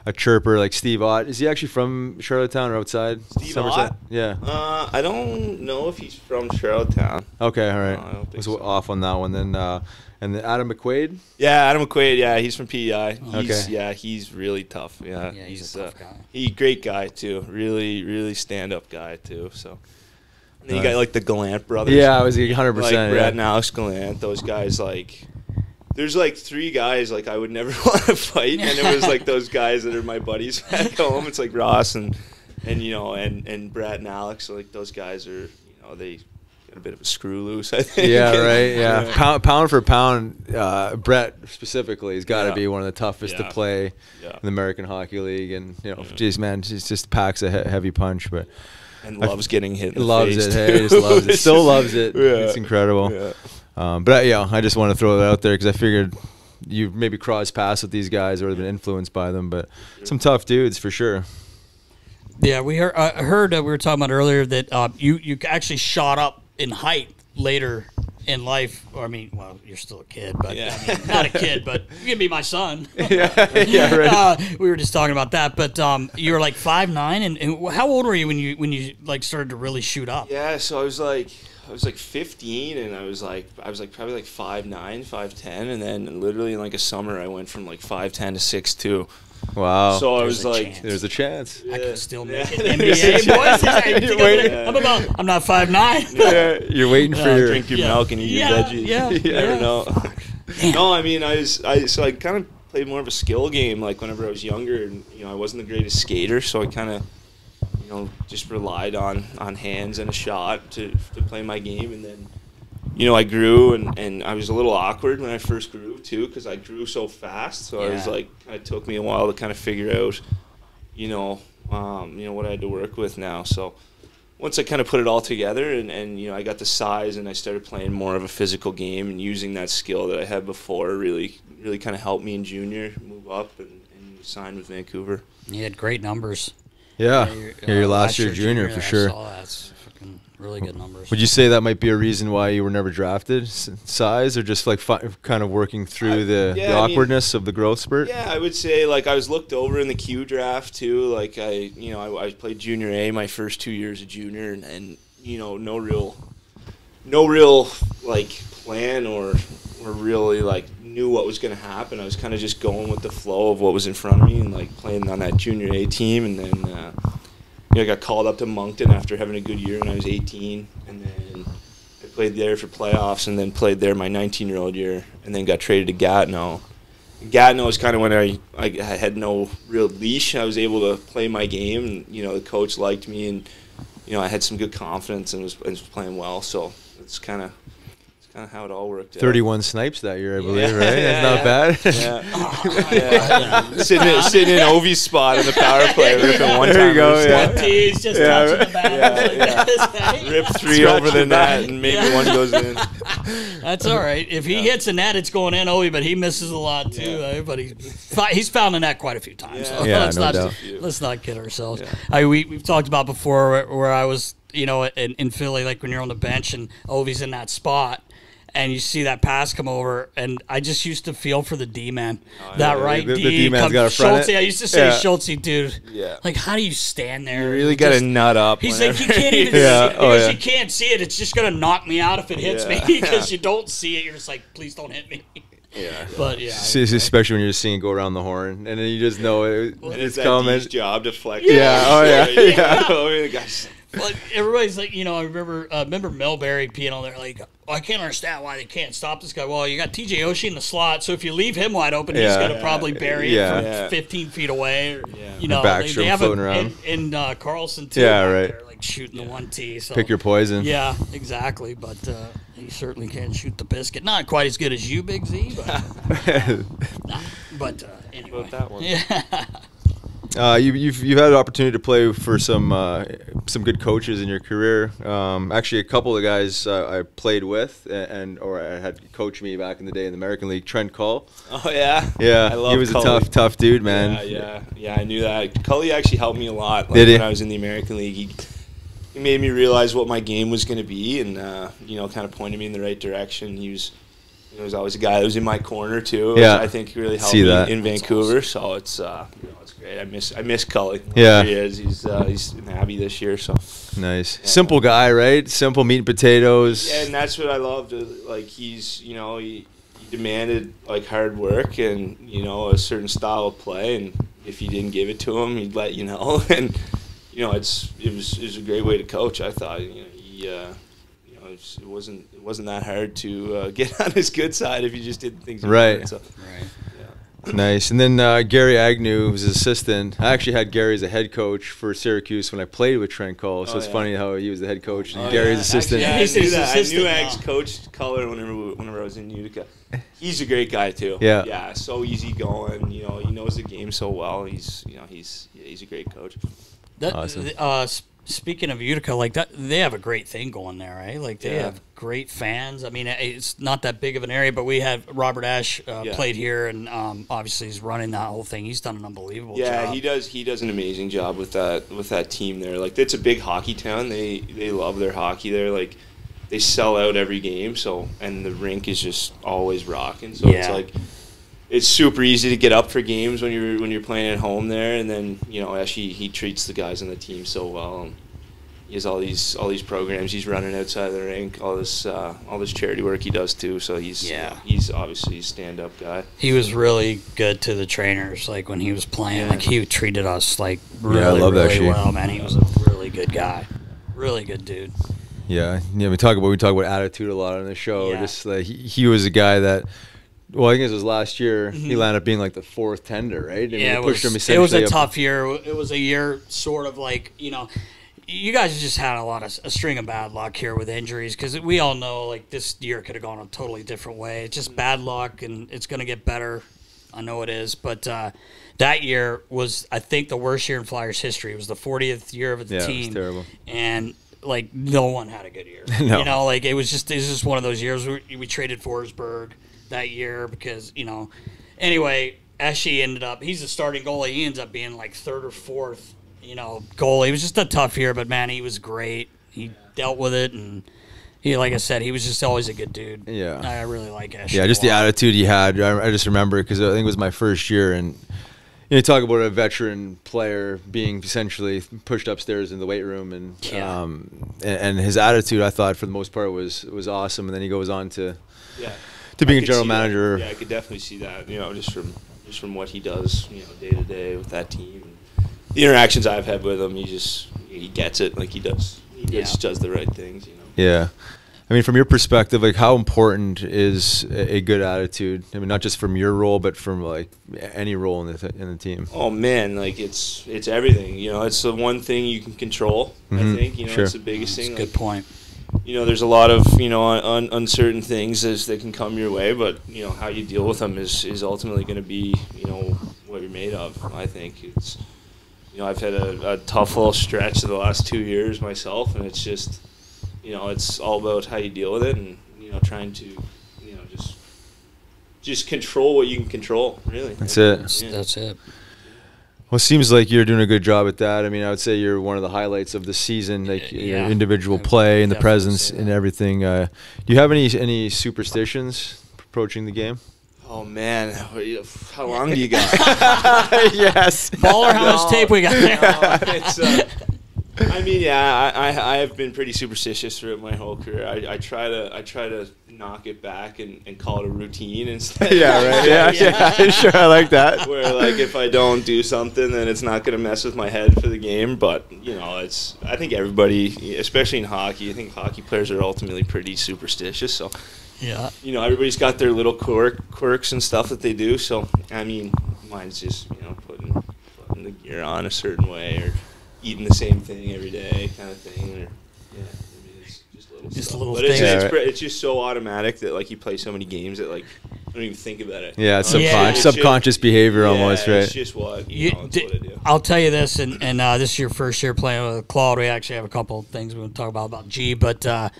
S5: a chirper, like Steve Ott. Is he actually from Charlottetown or outside?
S1: Steve Ott?
S5: Yeah.
S1: I don't know if he's from Charlottetown.
S5: Okay, all right.
S1: I don't think
S5: was
S1: so.
S5: Off on that one then. And then Adam Mcquade?
S1: Yeah, Adam Mcquade. Yeah, he's from PEI.
S5: Okay.
S1: Yeah, he's really tough. Yeah,
S4: he's a tough guy.
S1: He's a great guy too. Really, really stand-up guy too. So. And then you got like the Gallant brothers.
S5: Yeah, I was 100%.
S1: Like Brad and Alex Gallant. Those guys, like, there's like 3 guys like I would never want to fight, and it was like those guys that are my buddies back home. It's like Ross and you know and Brad and Alex. So like those guys are, you know, they got a bit of a screw loose, I think.
S5: Yeah, right. Yeah, pound for pound, Brett specifically has got to be one of the toughest to play in the American Hockey League, and you know, geez, man, just packs a heavy punch, but.
S1: And loves getting hit in the
S5: loves
S1: face.
S5: It. Hey, just loves it. Still loves it.
S1: Yeah.
S5: It's incredible.
S1: Yeah.
S5: But yeah, I just want to throw that out there because I figured you maybe crossed paths with these guys or have been influenced by them. But some tough dudes for sure.
S6: Yeah, we heard we were talking about earlier that you actually shot up in height later in life. Or I mean, well, you're still a kid, but I mean, not a kid, but you can be my son.
S5: Yeah, right.
S6: We were just talking about that, but you were like 5'9", and how old were you when you like started to really shoot up?
S1: Yeah, so I was like 15, and I was like probably like 5'9", 5'10", and then literally in like a summer I went from like 5'10" to 6'2".
S5: Wow.
S1: So I was like,
S5: there's a chance.
S6: I can still make it. NBA boys. I'm not 5'9".
S5: Yeah, you're waiting for your
S1: drink your milk and eat your veggies.
S6: Yeah,
S1: you never know. No, I mean I kind of played more of a skill game like whenever I was younger, and you know I wasn't the greatest skater, so I kind of just relied on hands and a shot to play my game, and then you know I grew and I was a little awkward when I first grew too because I grew so fast, so I was like it took me a while to kind of figure out you know what I had to work with now. So once I kind of put it all together and you know I got the size and I started playing more of a physical game and using that skill that I had before really kind of helped me in junior move up and sign with Vancouver.
S6: You had great numbers.
S5: Yeah, your last year junior for sure.
S6: I saw that. It's fucking really good numbers.
S5: Would you say that might be a reason why you were never drafted, size, or just like kind of working through the awkwardness of the growth spurt?
S1: Yeah, I would say like I was looked over in the Q draft too. Like I played junior A my first 2 years of junior, and you know no real like plan or really like knew what was going to happen. I was kind of just going with the flow of what was in front of me and like playing on that junior A team, and then I got called up to Moncton after having a good year when I was 18, and then I played there for playoffs and then played there my 19-year-old year, and then got traded to Gatineau. Gatineau was kind of when I had no real leash. I was able to play my game, and you know the coach liked me, and you know I had some good confidence and was playing well. So it's kind of how it all worked out.
S5: 31 snipes that year, I believe, right? That's not
S1: bad. Sitting in Ovi's spot in the power play. Ripping one
S5: there you go.
S6: One tease, just touching the bat.
S1: Rip 3 over the net, and maybe one goes in.
S6: That's all right. If he hits a net, it's going in, Ovi, but he misses a lot too. But he's found the net quite a few times. So let's not kid ourselves. Yeah. We've talked about before where I was, you know, in Philly, like when you're on the bench and Ovi's in that spot. And you see that pass come over, and I just used to feel for the D-man. Right D.
S5: The D-man's got to front
S6: Schultze,
S5: it.
S6: I used to say, Schultze, dude, like, how do you stand there?
S1: You really got to nut up.
S6: He's like, you can't even see it. Because you can't see it. It's just going to knock me out if it hits me. Because you don't see it. You're just like, please don't hit me.
S1: Yeah.
S6: But, yeah.
S5: Especially when you're just seeing it go around the horn, and then you just know it's coming.
S1: It's job to flex.
S6: Well, everybody's like, you know, I remember Melberry being on there like, I can't understand why they can't stop this guy. Well, you got TJ Oshie in the slot, so if you leave him wide open, he's going to probably bury it from 15 feet away. Or, you know,
S5: they have
S6: floating around. And Carlson, too.
S5: Yeah, right.
S6: There, like shooting the 1T. So.
S5: Pick your poison.
S6: Yeah, exactly. But he certainly can't shoot the biscuit. Not quite as good as you, Big Z. But, anyway.
S1: About that one.
S6: Yeah.
S5: You've had an opportunity to play for some good coaches in your career. Actually, a couple of guys I played with or I had coached me back in the day in the American League. Trent Cull.
S1: Oh yeah,
S5: I love. He was Cully. A tough dude, man.
S1: Yeah. I knew that. Cully actually helped me a lot. Like,
S5: Did he?
S1: When I was in the American League, he made me realize what my game was going to be, and kind of pointed me in the right direction. He was always a guy that was in my corner too.
S5: Yeah,
S1: I think he really helped me in Vancouver. So it's it's great. I miss Cully.
S5: Yeah,
S1: he is. He's in Abbey this year. So
S5: nice, simple guy, right? Simple meat and potatoes.
S1: Yeah, and that's what I loved. Like he demanded like hard work and a certain style of play, and if you didn't give it to him, he'd let you know. And it was a great way to coach. I thought. You it wasn't that hard to get on his good side if you just did things
S5: right.
S1: So,
S6: right.
S5: Nice. And then Gary Agnew was his assistant. I actually had Gary as a head coach for Syracuse when I played with Trent Cole. So it's funny how he was the head coach and Gary's assistant.
S1: Actually, I knew Ag's coached Color whenever I was in Utica. He's a great guy too.
S5: Yeah.
S1: Yeah. So easygoing. He knows the game so well. He's a great coach.
S5: Awesome.
S6: Speaking of Utica, like that, they have a great thing going there, right? Like they have great fans. I mean, it's not that big of an area, but we had Robert Ashe played here, and obviously he's running that whole thing. He's done an unbelievable job.
S1: Yeah, he does. He does an amazing job with that team there. Like it's a big hockey town. They love their hockey there. Like they sell out every game. So and the rink is just always rocking. So it's like. It's super easy to get up for games when you're playing at home there, and then actually he treats the guys on the team so well. And he has all these programs he's running outside of the rink, all this charity work he does too. So he's obviously a stand-up guy.
S6: He was really good to the trainers, like when he was playing. Like he treated us like really well, man. He was a really good guy, really good dude.
S5: Yeah, we talk about attitude a lot on the show. Yeah. Just like he was a guy that. Well, I think it was last year. He landed up being like the fourth tender, right? And
S6: it was a tough year. It was a year sort of like, you guys just had a string of bad luck here with injuries because we all know like this year could have gone a totally different way. It's just bad luck, and it's going to get better. I know it is. But that year was, I think, the worst year in Flyers history. It was the 40th year of the team.
S5: Yeah, it was terrible.
S6: And like no one had a good year.
S5: No.
S6: Like it was just one of those years where we traded Forsberg that year because, anyway, Eshe ended up, he's the starting goalie. He ends up being like third or fourth, goalie. It was just a tough year, but man, he was great. He dealt with it, and he, like I said, he was just always a good dude.
S5: Yeah.
S6: I really like Eshe.
S5: Yeah, just the attitude he had. I just remember because I think it was my first year, and you talk about a veteran player being essentially pushed upstairs in the weight room, and his attitude, I thought, for the most part, was awesome. And then he goes on to being a general manager.
S1: Yeah, I could definitely see that. Just from what he does, day to day with that team. The interactions I've had with him, he gets it. Like he does. He just does the right things.
S5: Yeah. I mean, from your perspective, like how important is a good attitude? I mean, not just from your role, but from like any role in the team.
S1: Oh man, like it's everything. It's the one thing you can control. I think it's the biggest thing.
S6: That's a good point.
S1: There's a lot of uncertain things that can come your way, but how you deal with them is ultimately going to be what you're made of. I think it's I've had a tough little stretch the last 2 years myself, and it's just it's all about how you deal with it, and trying to just control what you can control. Really,
S5: that's it.
S6: That's it.
S5: Well, it seems like you're doing a good job at that. I mean, I would say you're one of the highlights of the season, like your individual play and the presence and everything. Do you have any superstitions approaching the game?
S1: Oh man, how long do you got?
S6: Yes, baller. How much tape we got there?
S1: I have been pretty superstitious throughout my whole career. I try to knock it back and call it a routine instead.
S5: Yeah, right. Yeah, sure. I like that.
S1: Where like if I don't do something, then it's not going to mess with my head for the game. But I think everybody, especially in hockey, I think hockey players are ultimately pretty superstitious. So
S6: yeah,
S1: everybody's got their little quirks and stuff that they do. So I mean, mine's just putting the gear on a certain way or eating the same thing every day, kind of thing. Or, it's just little
S6: things.
S1: It's just so automatic that like you play so many games that like I don't even think about it.
S5: Yeah, it's subconscious behavior almost, right?
S1: It's just what it's what I do.
S6: I'll tell you this, and this is your first year playing with Claude. We actually have a couple of things we want to talk about G, but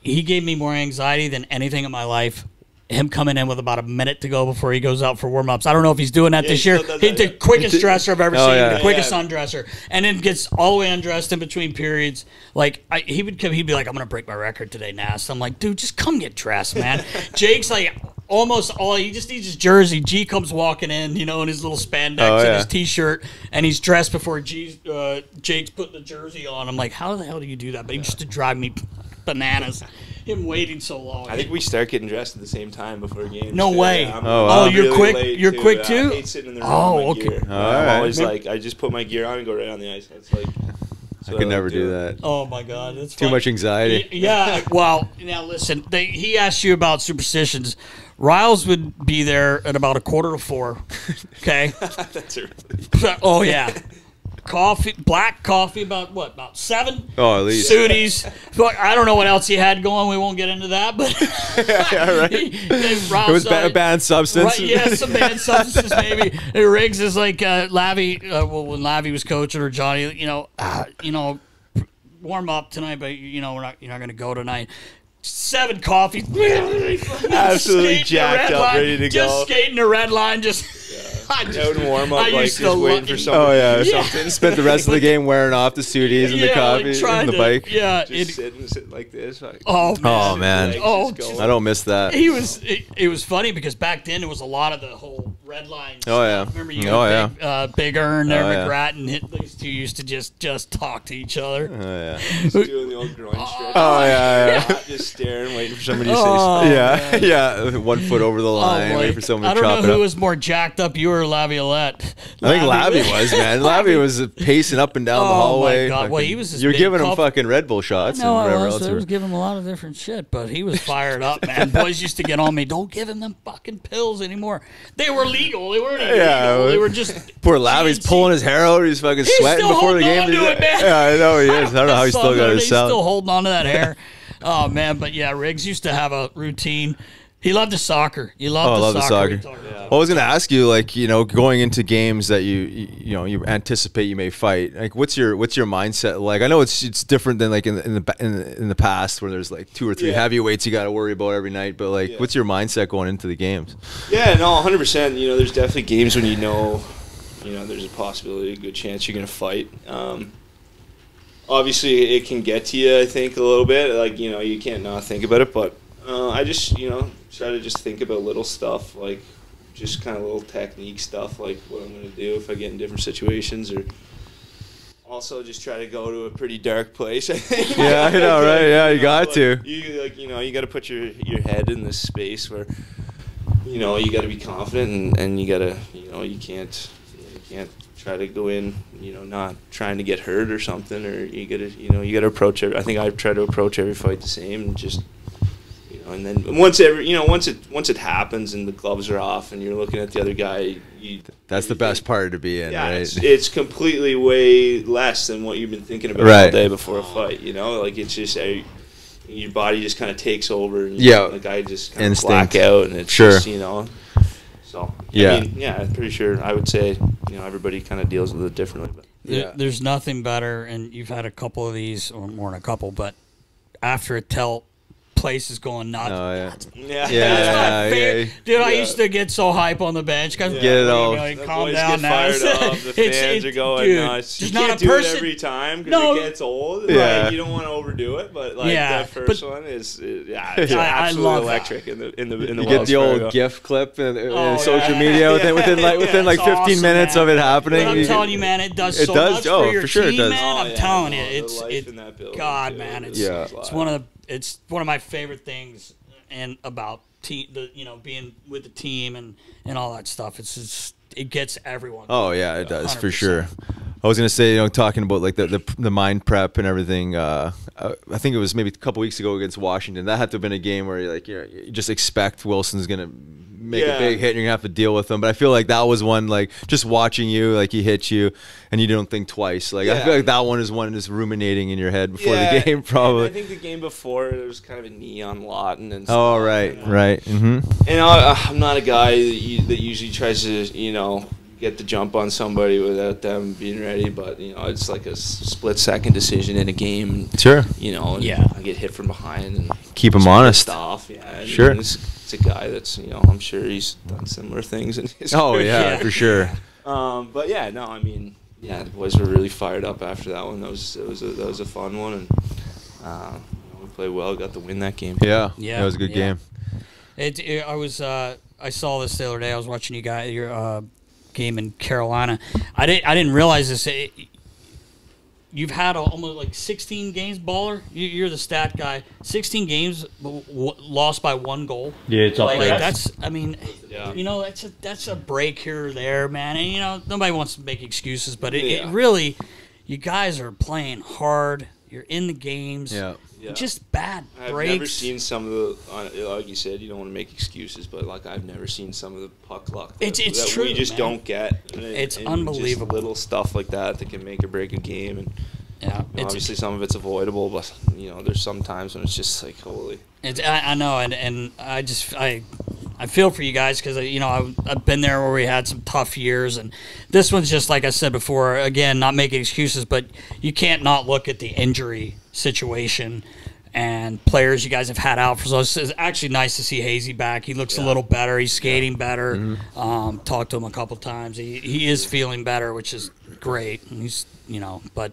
S6: he gave me more anxiety than anything in my life. Him coming in with about a minute to go before he goes out for warm-ups. I don't know if he's doing that this year. He's the quickest dresser I've ever seen, the quickest undresser. And then gets all the way undressed in between periods. Like, he'd be like, I'm going to break my record today, Nast. I'm like, dude, just come get dressed, man. Jake's like, he just needs his jersey. G comes walking in, in his little spandex and his T-shirt, and he's dressed before Jake's putting the jersey on. I'm like, how the hell do you do that? But he used to drive me bananas. Him waiting so long.
S1: I think we start getting dressed at the same time before games.
S6: No way.
S1: I'm
S6: you're
S1: really
S6: quick. You're quick too.
S1: I hate sitting in the room with my gear.
S5: I'm
S1: always like I just put my gear on and go right on the ice. It's like
S5: I could never do that.
S6: Oh my God, that's
S5: too much anxiety.
S6: Yeah. Well, now listen. He asked you about superstitions. Riles would be there at about 3:45. Okay.
S1: That's early.
S6: Oh yeah. Coffee, black coffee, about 7?
S5: Oh, at least.
S6: Sooties. I don't know what else he had going. We won't get into that, but
S5: yeah, right. It was a banned substance.
S6: Right, yeah, some banned substances maybe. Riggs is like Lavi. When Lavi was coaching, or Johnny, warm up tonight, but you're not going to go tonight. 7 coffees.
S1: Absolutely jacked up, ready to
S6: just
S1: go.
S6: Just skating the red line,
S1: out and warm up, like just waiting for something.
S5: Oh yeah, something. Spent the rest of the game wearing off the sooties and the coffee and the bike.
S6: Yeah,
S1: just sitting like this. Like,
S5: oh man. I don't miss that.
S6: It was funny because back then it was a lot of the whole red line.
S5: Oh yeah.
S6: Remember you? Big Earn there, McGrath, and these two used to just talk to each other.
S5: Oh yeah.
S1: Just doing the old groin stretch.
S5: Oh yeah.
S1: Just staring, waiting for somebody to say something.
S5: Yeah, yeah. 1 foot over the line, waiting for someone to chop it up.
S6: I don't know who was more jacked up, you or Laviolette.
S5: I think Lavi was, man. Lavi was pacing up and down the hallway.
S6: Oh my God. Well, he was.
S5: You're giving him fucking Red Bull shots.
S6: No, I was giving him a lot of different shit, but he was fired up, man. Boys used to get on me. Don't give him them fucking pills anymore. They were legal. They weren't illegal. Yeah, they were just.
S5: Poor Lavi's pulling his hair out. He's fucking sweating before the game. Yeah, I know he is. I don't know how he still got his sound.
S6: He's still holding on to that hair. Oh man, but yeah, Riggs used to have a routine. He loved the soccer. He loved the soccer.
S5: Yeah. I was going to ask you, like, going into games that you anticipate you may fight. Like, what's your mindset like? I know it's different than like in the past where there's like 2 or 3 heavyweights you got to worry about every night. But like, what's your mindset going into the games?
S1: Yeah, no, 100%. There's definitely games when there's a possibility, a good chance you're going to fight. Obviously, it can get to you. I think a little bit. Like you can't not think about it, but. I just, try to just think about little stuff, like just kind of little technique stuff, like what I'm going to do if I get in different situations, or also just try to go to a pretty dark place, I think.
S5: Yeah, I know, right? Yeah, you got to.
S1: You got to put your head in this space where, you got to be confident and you got to, you can't try to go in, not trying to get hurt or something, or you got to approach it. I think I try to approach every fight the same and just. And then once it happens and the gloves are off and you're looking at the other guy,
S5: that's the best part to be in, right?
S1: It's completely way less than what you've been thinking about all day before a fight. Like it's just your body just kind of takes over. And the guy just kind of black out, and it's just So I'm pretty sure I would say everybody kind of deals with it differently. But
S6: there's nothing better, and you've had a couple of these, or more than a couple, but after a place is going nuts.
S5: Oh,
S6: Dude, I used to get so hype on the bench.
S5: Get it all.
S1: Calm down now. The fans are going nuts. You can't do it every time because it gets old.
S5: Yeah.
S1: Like, you don't want to overdo it, but that first one is it's absolutely electric in the
S5: You get the old GIF clip in social media within like 15 minutes of it happening.
S6: But I'm telling you, man, it does so much for your team, man. I'm telling you, it's God, man, it's one of my favorite things, and about being with the team and all that stuff. It's just, it gets everyone.
S5: Oh yeah, it does 100%. For sure. I was gonna say, talking about like the mind prep and everything. I think it was maybe a couple weeks ago against Washington. That had to have been a game where you just expect Wilson's gonna make a big hit and you're gonna have to deal with him. But I feel like that was one, like, just watching you, like, he hit you and you don't think twice. Like, I feel like that one is one just ruminating in your head before the game, probably.
S1: I think the game before, there was kind of a knee on Lawton and stuff.
S5: Oh, right. Mm-hmm.
S1: And I'm not a guy that usually tries to, get the jump on somebody without them being ready, but it's like a split-second decision in a game.
S5: Sure.
S1: I get hit from behind and
S5: keep him honest.
S1: Off. Yeah.
S5: Sure.
S1: It's a guy that's I'm sure he's done similar things in his career.
S5: For sure.
S1: But the boys were really fired up after that one. That was a fun one, and we played well. Got to win that game.
S5: Yeah. That was a good game.
S6: I saw this the other day. I was watching your game in Carolina. I didn't realize this. You've had almost like 16 games, baller. You're the stat guy. 16 games lost by 1 goal.
S7: Yeah, it's up there.
S6: That's that's a break here or there, man. And nobody wants to make excuses, but it really, you guys are playing hard. You're in the games.
S5: Yeah.
S6: Just bad breaks.
S1: I've never seen some of the, like you said, you don't want to make excuses, but like I've never seen some of the puck luck that
S6: true,
S1: we just
S6: man.
S1: don't get.
S6: It's
S1: and
S6: unbelievable.
S1: Just little stuff like that can make or break a game, and obviously some of it's avoidable, but there's some times when it's just like holy.
S6: I know, and I feel for you guys because I've been there where we had some tough years, and this one's just like I said before. Again, not making excuses, but you can't not look at the injury situation and players you guys have had out for. So it's actually nice to see Hazy back. He looks a little better. He's skating better. Mm-hmm. Talked to him a couple times. He is feeling better, which is great. And he's but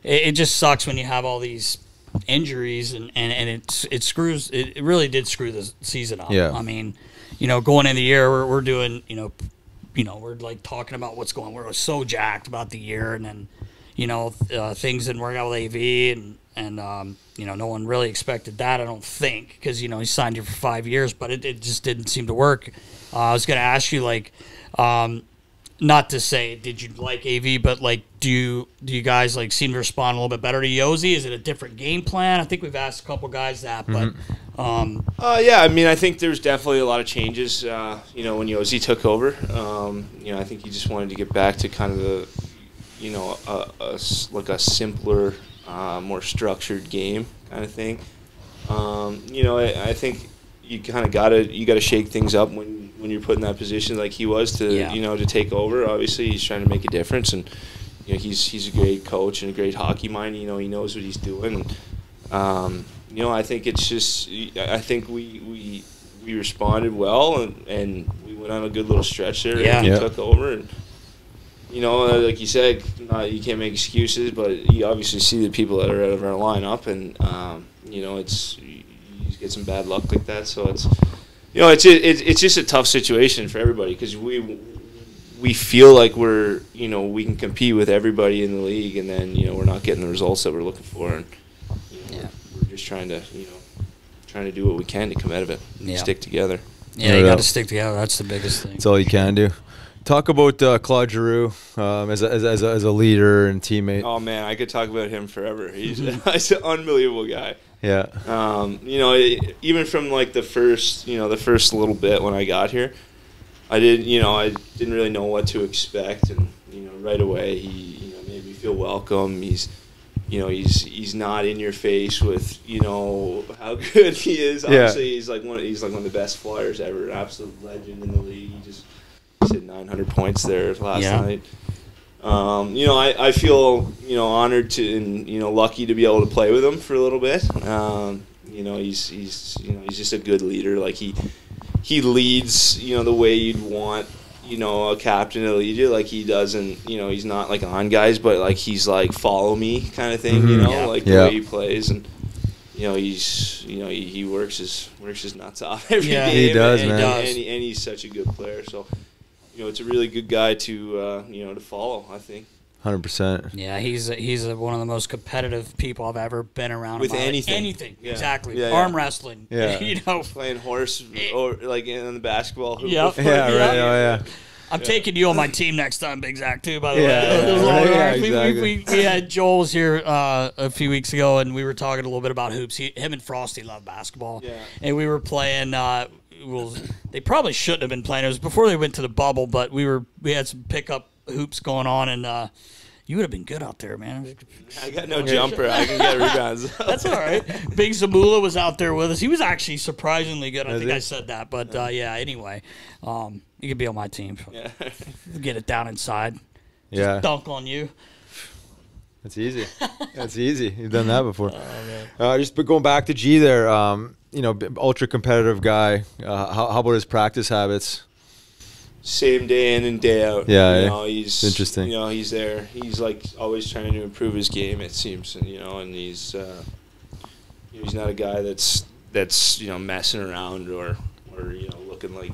S6: it just sucks when you have all these injuries and it screws. It really did screw the season up.
S5: Yeah.
S6: I mean, going into the year, we're doing we're like talking about what's going. We're so jacked about the year, and then things didn't work out with AV, and no one really expected that, I don't think, because he signed you for 5 years, but it just didn't seem to work. I was going to ask you, like, not to say did you like AV, but like do you guys like seem to respond a little bit better to Yossi? Is it a different game plan? I think we've asked a couple guys that, but
S1: yeah, I mean, I think there's definitely a lot of changes. When Yossi took over, I think he just wanted to get back to kind of the a simpler, more structured game kind of thing. I think you kind of gotta shake things up when you're put in that position like he was to to take over. Obviously, he's trying to make a difference, and he's a great coach and a great hockey mind. He knows what he's doing. And, I think it's just I think we responded well, and we went on a good little stretch there.
S6: Yeah.
S1: And he took over, and like you said, you can't make excuses, but you obviously see the people that are out of our lineup, and it's you get some bad luck like that. So it's just a tough situation for everybody because we feel like we can compete with everybody in the league, and then we're not getting the results that we're looking for, and we're just trying to do what we can to come out of it. Stick together.
S6: Yeah, you got to stick together. That's the biggest thing.
S5: That's all you can do. Talk about Claude Giroux as a leader and teammate.
S1: Oh man, I could talk about him forever. He's an unbelievable guy.
S5: Yeah.
S1: Even from like the first little bit when I got here, I didn't really know what to expect, and right away he made me feel welcome. He's not in your face with how good he is. Obviously, he's like one of the best flyers ever, absolute legend in the league. He just hit 900 points there last night. I feel honored to and lucky to be able to play with him for a little bit. He's just a good leader. Like he leads the way you'd want a captain to lead you. Like he doesn't he's not like on guys, but like he's like follow me kind of thing. Like the way he plays, and he works his nuts off every game.
S5: He does, man.
S1: And he's such a good player. So. It's a really good guy to to follow, I think.
S5: 100%.
S6: Yeah, he's one of the most competitive people I've ever been around.
S1: With
S6: about
S1: anything.
S6: Yeah. Exactly.
S1: Yeah,
S6: Arm wrestling.
S5: Yeah.
S1: Playing horse or like in the basketball hoop.
S6: Yep.
S5: Yeah, right. Oh, yeah.
S6: I'm taking you on my team next time, Big Zach, too, by the way.
S5: Yeah, exactly.
S6: We had Joel was here a few weeks ago, and we were talking a little bit about hoops. Him and Frosty love basketball.
S1: Yeah.
S6: And we were playing they probably shouldn't have been playing. It was before they went to the bubble, but we had some pickup hoops going on, and you would have been good out there, man.
S1: I got no jumper. I can get rebounds.
S6: That's all right. Big Zamula was out there with us. He was actually surprisingly good. I think I said that, but anyway, you could be on my team.
S1: Yeah.
S6: Get it down inside.
S5: Yeah.
S6: Dunk on you.
S5: That's easy. That's easy. You've done that before. Just going back to G there, ultra competitive guy. How about his practice habits?
S1: Same day in and day out.
S5: Yeah,
S1: he's
S5: interesting.
S1: He's there. He's like always trying to improve his game. It seems, and he's not a guy that's messing around or looking like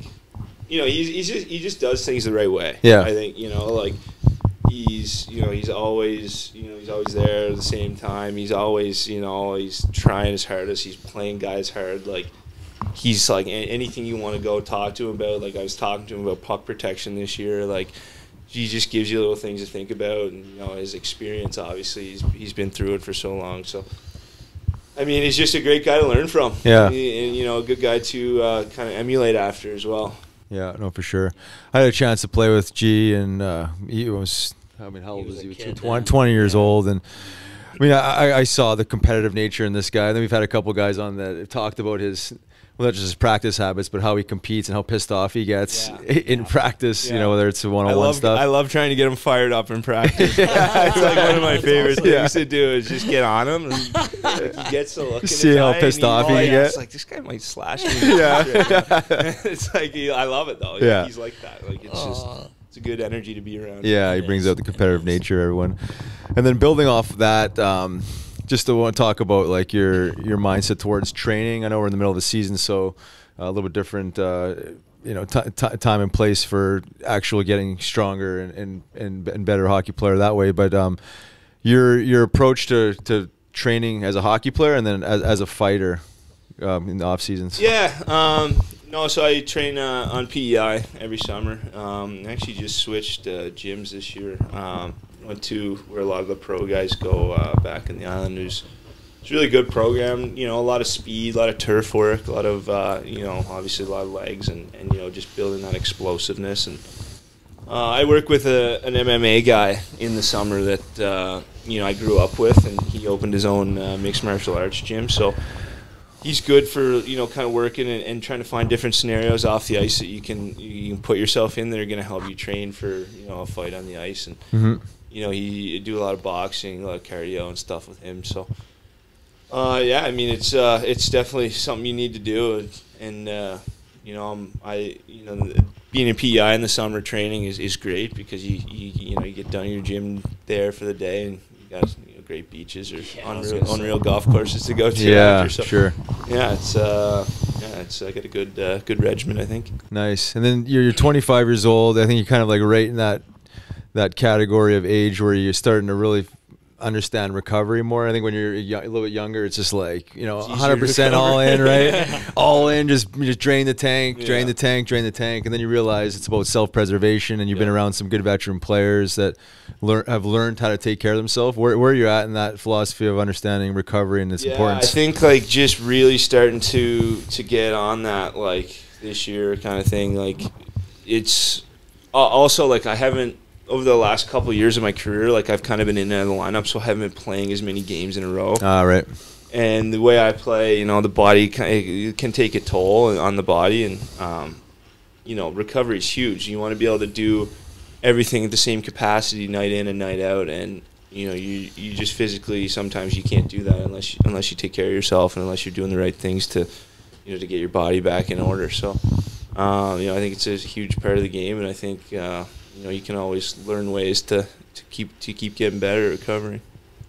S1: he just does things the right way.
S5: Yeah,
S1: I think like he's always there at the same time. He's always he's trying his hardest. He's playing guys hard. Like he's like anything you want to go talk to him about. Like I was talking to him about puck protection this year. Like he just gives you little things to think about, and his experience. Obviously, he's been through it for so long. So, I mean, he's just a great guy to learn from.
S5: Yeah,
S1: and a good guy to kind of emulate after as well.
S5: Yeah, no, for sure. I had a chance to play with G, and he was. I mean, how old was he? 20 years old, and I mean, I saw the competitive nature in this guy. And then we've had a couple guys on that have talked about his. Well, not just his practice habits, but how he competes and how pissed off he gets in practice, whether it's one-on-one stuff.
S1: I love trying to get him fired up in practice. It's like one of my favorite things to do is just get on him. And he gets the look in his eye.
S5: See how pissed off he gets.
S1: It's like, this guy might slash me. Yeah. It's like, I love it, though.
S5: Yeah.
S1: He's like that. Like, it's just... It's a good energy to be around.
S5: Yeah, he brings out the competitive nature of everyone. And then building off of that... just to want to talk about like your mindset towards training. I know we're in the middle of the season, so a little bit different, time and place for actually getting stronger and better hockey player that way. But your approach to training as a hockey player and then as a fighter in the off seasons.
S1: Yeah. No, so I train on PEI every summer. Actually just switched gyms this year. Went to where a lot of the pro guys go back in the island. It's a really good program. A lot of speed, a lot of turf work, a lot of obviously a lot of legs, and just building that explosiveness. And I work with an MMA guy in the summer that I grew up with, and he opened his own mixed martial arts gym. So he's good for kind of working and trying to find different scenarios off the ice that you can put yourself in that are going to help you train for a fight on the ice. And he do a lot of boxing, a lot of cardio and stuff with him. So I mean it's definitely something you need to do. And being in PEI in the summer training is great because you get done at your gym there for the day, and you got great beaches or unreal golf courses to go to.
S5: Yeah,
S1: after, so,
S5: sure.
S1: Yeah, it's I got a good regimen, I think.
S5: Nice. And then you're 25 years old. I think you're kind of like right in that category of age where you're starting to really understand recovery more. I think when you're a little bit younger, it's just like 100% all in, right? All in, just drain the tank, drain the tank, and then you realize it's about self-preservation. And you've been around some good veteran players that have learned how to take care of themselves. Where are you at in that philosophy of understanding recovery and its importance?
S1: I think like just really starting to get on that like this year kind of thing. Like it's also like I haven't. Over the last couple of years of my career, like I've kind of been in and out of the lineup, so I haven't been playing as many games in a row.
S5: Right.
S1: And the way I play, the body can take a toll on the body, and recovery is huge. You want to be able to do everything at the same capacity, night in and night out, and you just physically sometimes you can't do that unless you take care of yourself and unless you're doing the right things to to get your body back in order. So I think it's a huge part of the game, and I think. You can always learn ways to keep getting better at recovering.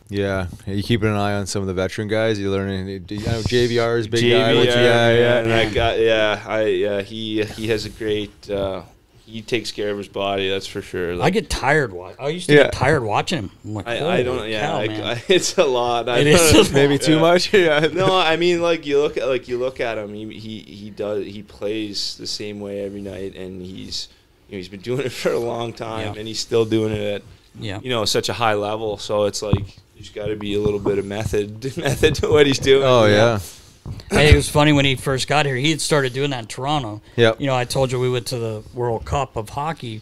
S1: Yeah,
S5: you keeping an eye on some of the veteran guys. You learning? I know JVR is big guy.
S1: That guy, he has a great. He takes care of his body. That's for sure. Like,
S6: I get tired. I used to get tired watching him. I'm like,
S1: I don't. Yeah, it's a lot.
S6: It is
S5: maybe too much. Yeah.
S1: No, I mean, you look at him. He plays the same way every night, and he's been doing it for a long time, and he's still doing it at such a high level. So it's like there's got to be a little bit of method to what he's doing.
S5: Oh yeah.
S6: Hey, it was funny when he first got here. He had started doing that in Toronto.
S5: Yep.
S6: I told you we went to the World Cup of hockey.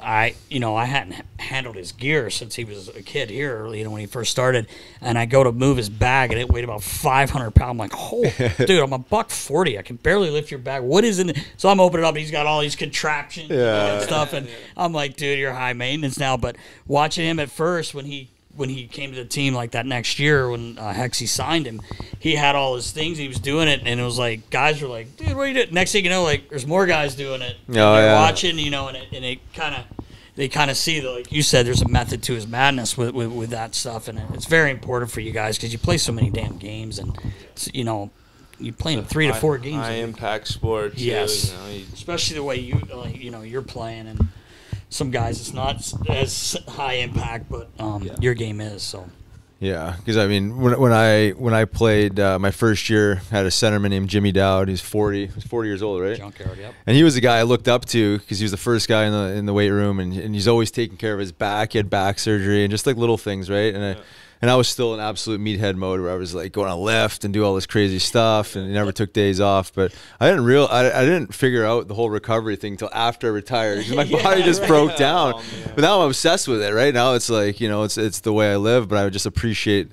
S6: I hadn't handled his gear since he was a kid here, when he first started. And I go to move his bag, and it weighed about 500 pounds. I'm like, oh, dude, I'm $140. I can barely lift your bag. What is in it? So I'm opening it up, and he's got all these contraptions and stuff. And I'm like, dude, you're high maintenance now. But watching him at first when he came to the team like that next year when Hexie signed him, he had all his things. He was doing it, and it was like guys were like, "Dude, what are you doing?" Next thing you know, like there's more guys doing it. And they're watching, and they kind of see that, like you said, there's a method to his madness with that stuff, and it's very important for you guys because you play so many damn games, and you play in 3 to 4 games.
S1: High impact sport.
S6: Yes, especially the way you're playing and. Some guys, it's not as high impact, but your game is. So,
S5: Yeah, because I mean, when I played my first year, I had a centerman named Jimmy Dowd. He's 40. He's 40 years old, right?
S6: Junkyard, yep.
S5: And he was the guy I looked up to because he was the first guy in the weight room, and he's always taking care of his back. He had back surgery and just like little things, right? And I was still in absolute meathead mode where I was like going on lift and do all this crazy stuff, and never took days off. But I didn't figure out the whole recovery thing until after I retired because my body just broke down. But now I'm obsessed with it. Right now it's like, it's the way I live. But I would just appreciate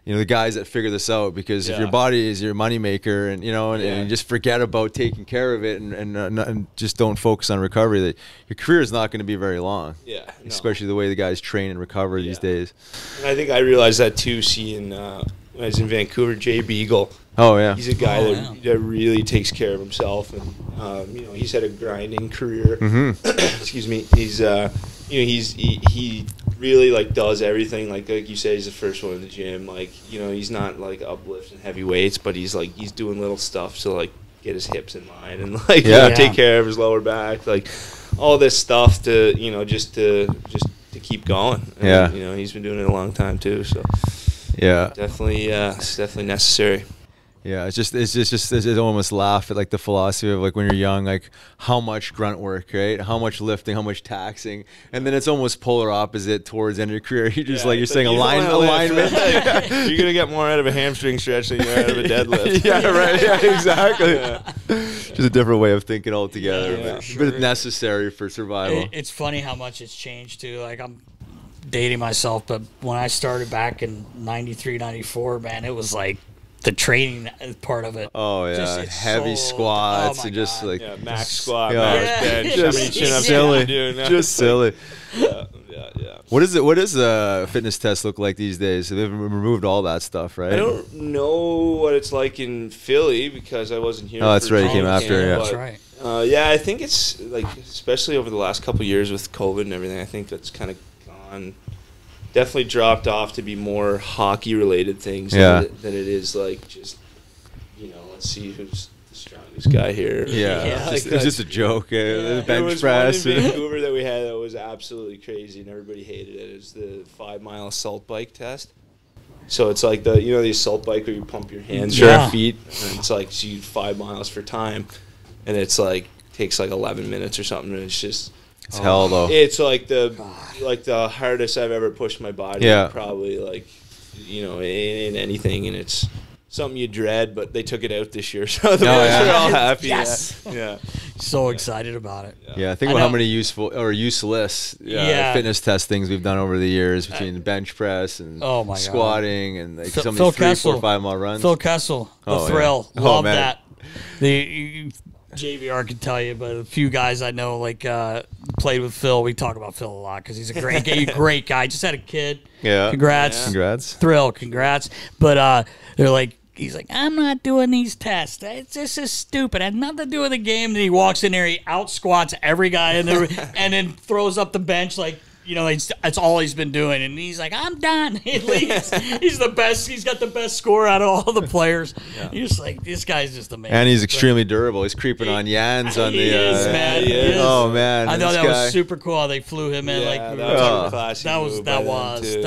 S5: the guys that figure this out, because if your body is your moneymaker, and you just forget about taking care of it and just don't focus on recovery, that your career is not going to be very long.
S1: Yeah, no.
S5: Especially the way the guys train and recover these days.
S1: And I think I realized that too, seeing when I was in Vancouver, Jay Beagle.
S5: Oh yeah,
S1: he's a guy that really takes care of himself, and he's had a grinding career. Excuse me. He's he really like does everything. Like you said, he's the first one in the gym. Like he's not like uplifting heavy weights, but he's doing little stuff to like get his hips in line and like take care of his lower back, like all this stuff to just to keep going. And, he's been doing it a long time too. So definitely, it's definitely necessary.
S5: Yeah, it's almost laugh at like the philosophy of like when you're young, like how much grunt work, right? How much lifting, how much taxing, and then it's almost polar opposite towards the end of your carear. You just you're saying alignment.
S1: You're gonna get more out of a hamstring stretch than you're out of a deadlift.
S5: Yeah, right. Yeah, exactly. Just a different way of thinking altogether, but it's necessary for survival.
S6: It's funny how much it's changed too. Like I'm dating myself, but when I started back in '93, '94, man, it was like the training part of it.
S5: Oh yeah, just, heavy squats and just like
S1: max squat, max bench. How many chin-ups
S5: silly,
S1: doing now?
S5: Just silly.
S1: Yeah.
S5: What does a fitness test look like these days? They've removed all that stuff, right?
S1: I don't know what it's like in Philly because I wasn't here.
S5: Oh, that's right. You came after. Yeah,
S6: that's right.
S1: I think it's like, especially over the last couple of years with COVID and everything, I think that's kind of gone. Definitely dropped off to be more hockey-related things than it is like just, let's see who's the strongest guy here.
S5: It's just a joke. The bench press.
S1: One in Vancouver that we had that was absolutely crazy and everybody hated it. It was the 5-mile assault bike test. So it's like the assault bike where you pump your hands or your feet, and it's like so you 5 miles for time, and it's like takes like 11 minutes or something, and it's just.
S5: It's hell though.
S1: It's like the hardest I've ever pushed my body. Probably like in anything, and it's something you dread. But they took it out this year, so the boys are all happy.
S6: Yes.
S1: Yeah.
S6: So excited about it.
S5: Yeah, think about how many useful or useless fitness test things we've done over the years between bench press and squatting and like some of these 3, 4, 5 mile runs.
S6: Phil Kessel, the thrill, love that. JVR can tell you, but a few guys I know played with Phil. We talk about Phil a lot because he's a great guy. Just had a kid.
S5: Yeah.
S6: Congrats. Thrill. Congrats. But they're like, he's like, I'm not doing these tests. This is stupid. It had nothing to do with the game. And he walks in there, he out squats every guy in there, and then throws up the bench like. That's all he's been doing, and he's like, "I'm done." He leaves. He's the best. He's got the best score out of all the players. You're just like, this guy's just amazing.
S5: And he's extremely durable. He's creeping on Jans on the.
S6: He is, man. He is.
S5: Oh man,
S6: I thought that was super cool. How they flew him in. That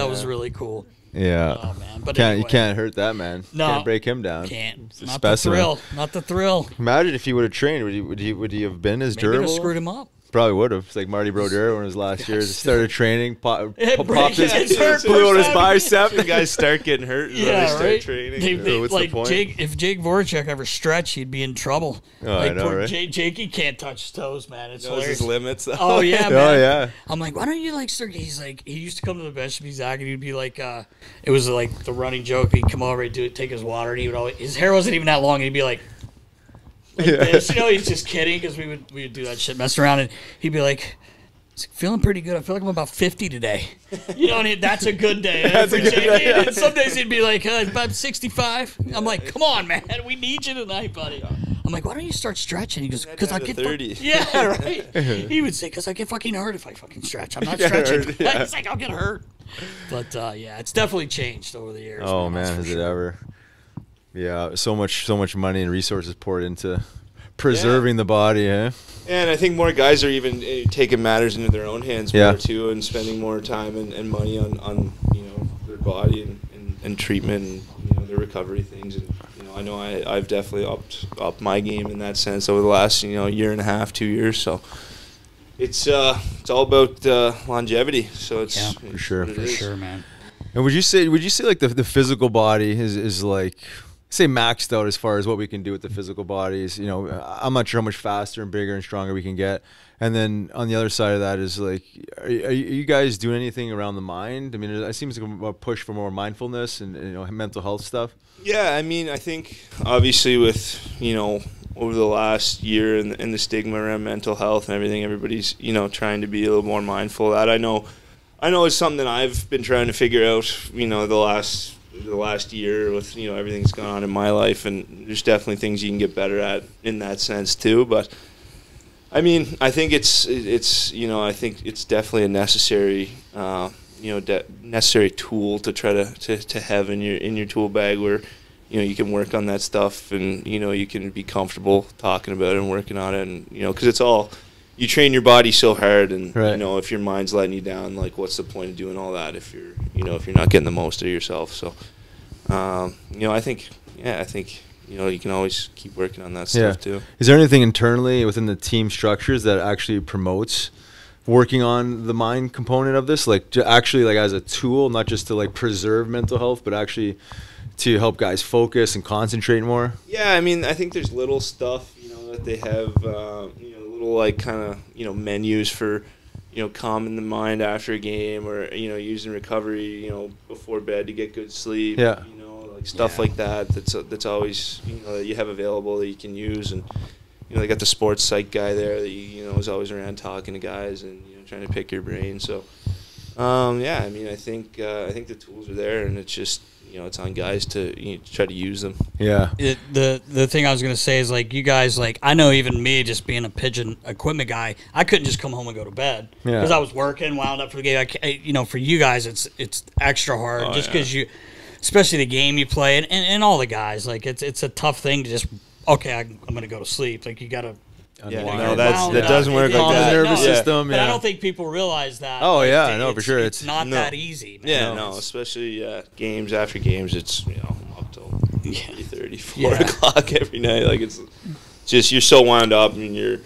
S6: was really cool.
S5: Yeah.
S6: Oh man, but
S5: you can't hurt that man.
S6: No,
S5: can't break him down.
S6: Can't. Not the thrill. Not the thrill.
S5: Imagine if he would have trained. Would he have been as durable?
S6: Maybe have screwed him up.
S5: Probably would have. It's like Marty Brodeur when his last year started training, popped his
S1: blew on his bicep. The guys start getting hurt when they start training.
S5: What's the point?
S6: If Jake Voracek ever stretched, he'd be in trouble.
S5: Oh, I know, right?
S6: Jakey can't touch his toes, man. It's hilarious.
S1: His limits. Though.
S6: Oh yeah, man.
S5: Oh yeah.
S6: I'm like, why don't you start? He's like, he used to come to the bench to be Zach, and he'd be like, it was like the running joke. He'd come over, he'd take his water, and he would always. His hair wasn't even that long, and he'd be like this. He's just kidding because we would do that shit, mess around, and he'd be like. Feeling pretty good. I feel like I'm about 50 today. And that's a good day. That's a good day. And some days he'd be like, about 65. I'm like, come on, man. We need you tonight, buddy. I'm like, why don't you start stretching? He goes, because I get
S1: 30.
S6: Yeah, right. He would say, because I get fucking hurt if I fucking stretch. I'm not stretching. He's like, I'll get hurt. But it's definitely changed over the years.
S5: Oh man, has it ever? Yeah, so much money and resources poured into preserving the body, eh?
S1: And I think more guys are even taking matters into their own hands more too, and spending more time and money on their body and and treatment and, the recovery things. And, I know I've definitely upped my game in that sense over the last, year and a half, 2 years. So it's all about longevity. So it's
S5: for sure,
S6: man.
S5: And would you say like the physical body is like, say, maxed out as far as what we can do with the physical bodies? I'm not sure how much faster and bigger and stronger we can get. And then on the other side of that is like, are you guys doing anything around the mind? I mean, it seems like a push for more mindfulness and mental health stuff.
S1: Yeah, I mean, I think obviously with over the last year and the stigma around mental health and everything, everybody's trying to be a little more mindful of that. I know it's something that I've been trying to figure out the last year with everything that's gone on in my life, and there's definitely things you can get better at in that sense too. But I mean, I think it's definitely a necessary necessary tool to try to have in your tool bag, where you can work on that stuff and you can be comfortable talking about it and working on it, and because it's all, you train your body so hard, and
S5: right.
S1: If your mind's letting you down, like, what's the point of doing all that if you're not getting the most of yourself? So I think you can always keep working on that stuff too.
S5: Is there anything internally within the team structures that actually promotes working on the mind component of this, like to actually, like, as a tool, not just to like preserve mental health, but actually to help guys focus and concentrate more?
S1: Yeah, I mean, I think there's little stuff that they have, little like kind of menus for calming the mind after a game, or using recovery before bed to get good sleep.
S5: Yeah.
S1: Like stuff like that. That's always that you have available that you can use. And they got the sports psych guy there that is always around talking to guys and trying to pick your brain. So I mean, I think the tools are there, and it's just it's on guys to try to use them.
S5: Yeah.
S6: The thing I was gonna say is, like, you guys, like, I know even me, just being a pigeon equipment guy, I couldn't just come home and go to bed because I was working, wound up for the game. For you guys, it's extra hard because you, especially the game you play, and all the guys, like, it's a tough thing to just, okay, I'm gonna go to sleep. Like, you gotta.
S1: That doesn't work like that.
S5: The nervous system.
S6: But I don't think people realize that.
S5: Oh, yeah, no, for sure.
S6: It's not that easy, man.
S1: Yeah, no, especially games after games. It's up till 3:30, 4 o'clock every night. Like, it's just, you're so wound up, and you're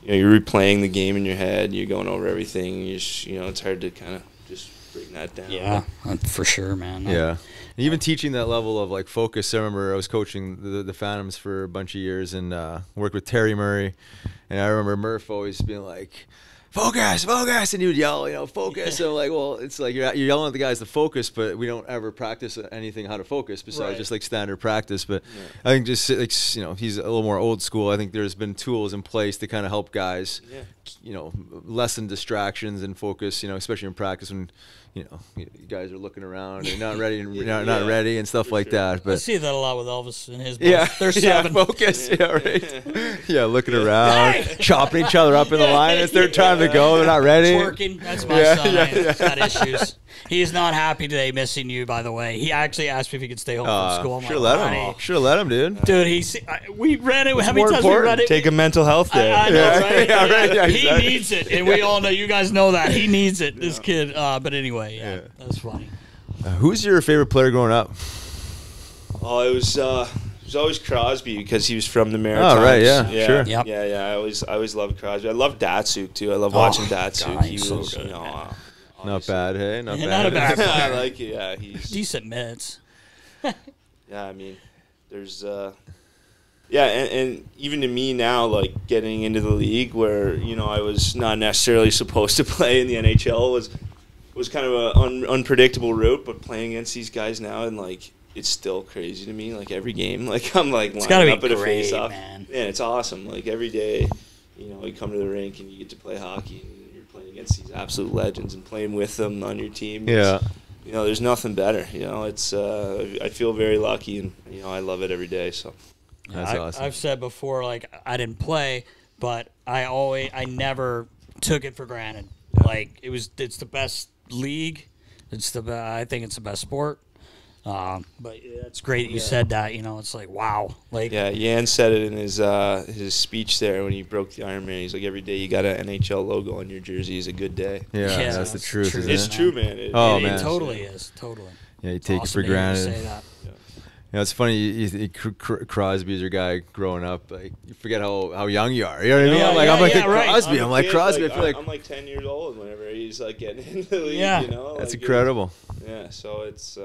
S1: replaying the game in your head. You're going over everything. It's hard to kind of just bring that down.
S6: Yeah, for sure, man.
S5: Yeah. And even teaching that level of like focus. I remember I was coaching the Phantoms for a bunch of years and worked with Terry Murray, and I remember Murph always being like, "Focus, focus," and he would yell, "Focus." And I'm like, well, it's like you're yelling at the guys to focus, but we don't ever practice anything how to focus besides just like standard practice. But I think just like, he's a little more old school. I think there's been tools in place to kind of help guys, lessen distractions and focus. Especially in practice when you guys are looking around and not ready and not ready and stuff like that. But
S6: I see that a lot with Elvis and his boys. They're 7.
S5: Focus. Yeah, right. Looking around, chopping each other up in the line. It's their time to go. They're not ready.
S6: Twerking. That's my son. He's got issues. He is not happy today missing you, by the way. He actually asked me if he could stay home from school.
S5: Should have let him, dude.
S6: Dude, we read it. How many times we read it?
S1: Take a mental health day.
S6: I know, right?
S5: Exactly.
S6: He needs it, and we all know. You guys know that he needs it. This kid. But anyway, that's funny.
S5: Who's your favorite player growing up?
S1: Oh, it was always Crosby because he was from the Maritimes.
S5: Oh, right, sure.
S1: Yep. Yeah. I always loved Crosby. I loved Datsuk too. I love watching Datsuk.
S6: God,
S1: he was,
S6: so good,
S5: not bad, hey? Not bad.
S6: Not a bad player.
S1: I like it. Yeah, he's
S6: decent minutes.
S1: Yeah, I mean, there's and even to me now, like getting into the league where I was not necessarily supposed to play in the NHL was kind of an unpredictable route, but playing against these guys now, and like, it's still crazy to me. Like, every game, like, I'm like lining up at a face-off. Man, it's awesome. Like, every day, you come to the rink and you get to play hockey, and you're playing against these absolute legends and playing with them on your team. There's nothing better. It's I feel very lucky, and I love it every day. So
S5: that's awesome.
S6: I've said before, like, I didn't play, but I never took it for granted. Like, it's the best league. I think it's the best sport. But it's great that you said that. It's like, wow. Like,
S1: Jan said it in his speech there when he broke the Ironman. He's like, every day you got an NHL logo on your jersey is a good day.
S5: Yeah, that's the truth.
S1: It's true, man.
S6: It totally is. Totally.
S5: Yeah, you take
S6: awesome
S5: it for granted.
S6: Say that.
S5: You know, it's funny. Crosby's your guy growing up. Like, you forget how young you are. You know what I mean? I'm like Crosby. I'm like Crosby.
S1: Like,
S5: I feel like
S1: I'm like 10 years old whenever he's like getting into the league.
S6: Yeah.
S1: You know,
S5: that's
S1: like,
S5: incredible.
S1: Yeah. So it's.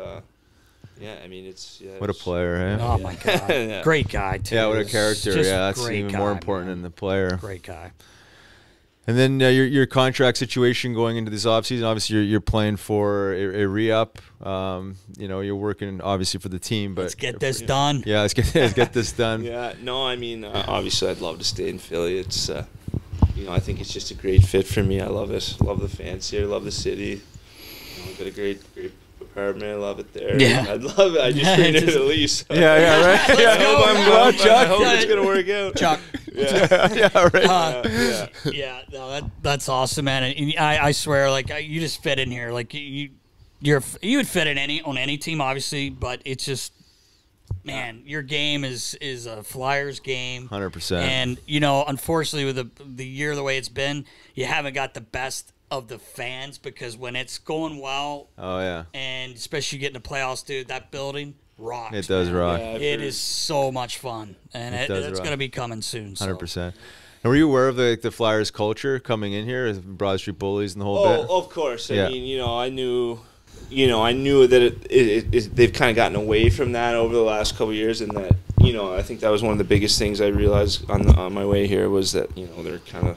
S1: Yeah, I mean,
S5: what a player, eh?
S6: Oh my God, great guy too.
S5: Yeah, what a character. Yeah, that's even more important than the player.
S6: Great guy.
S5: And then your contract situation going into this offseason, obviously you're playing for a re-up. You know, you're working obviously for the team, but
S6: let's get this done.
S5: Yeah, let's get this done.
S1: Yeah, no, I mean, obviously I'd love to stay in Philly. It's, you know, I think it's just a great fit for me. I love it. Love the fans here. Love the city. You know, I've got a great apartment. I love it there.
S6: Yeah,
S1: I'd love it. I just renewed the lease. So.
S5: Yeah, right.
S1: I hope it's gonna work out.
S6: Chuck.
S5: Yeah, right.
S6: That's awesome, man. And I swear, like you just fit in here. Like you would fit in on any team, obviously, but it's just, man, your game is a Flyers game,
S5: 100%.
S6: And you know, unfortunately, with the year the way it's been, you haven't got the best of the fans, because when it's going well, and especially getting the playoffs, dude, that building rocks.
S5: It does rock.
S1: Yeah,
S6: it is so much fun, and it's going to be coming soon.
S5: 100%. And were you aware of the Flyers culture coming in here, Broad Street Bullies and the whole bit?
S1: Oh, of course. I mean, you know, I knew that they've kind of gotten away from that over the last couple of years, and that, you know, I think that was one of the biggest things I realized on my way here was that, you know, they're kind of,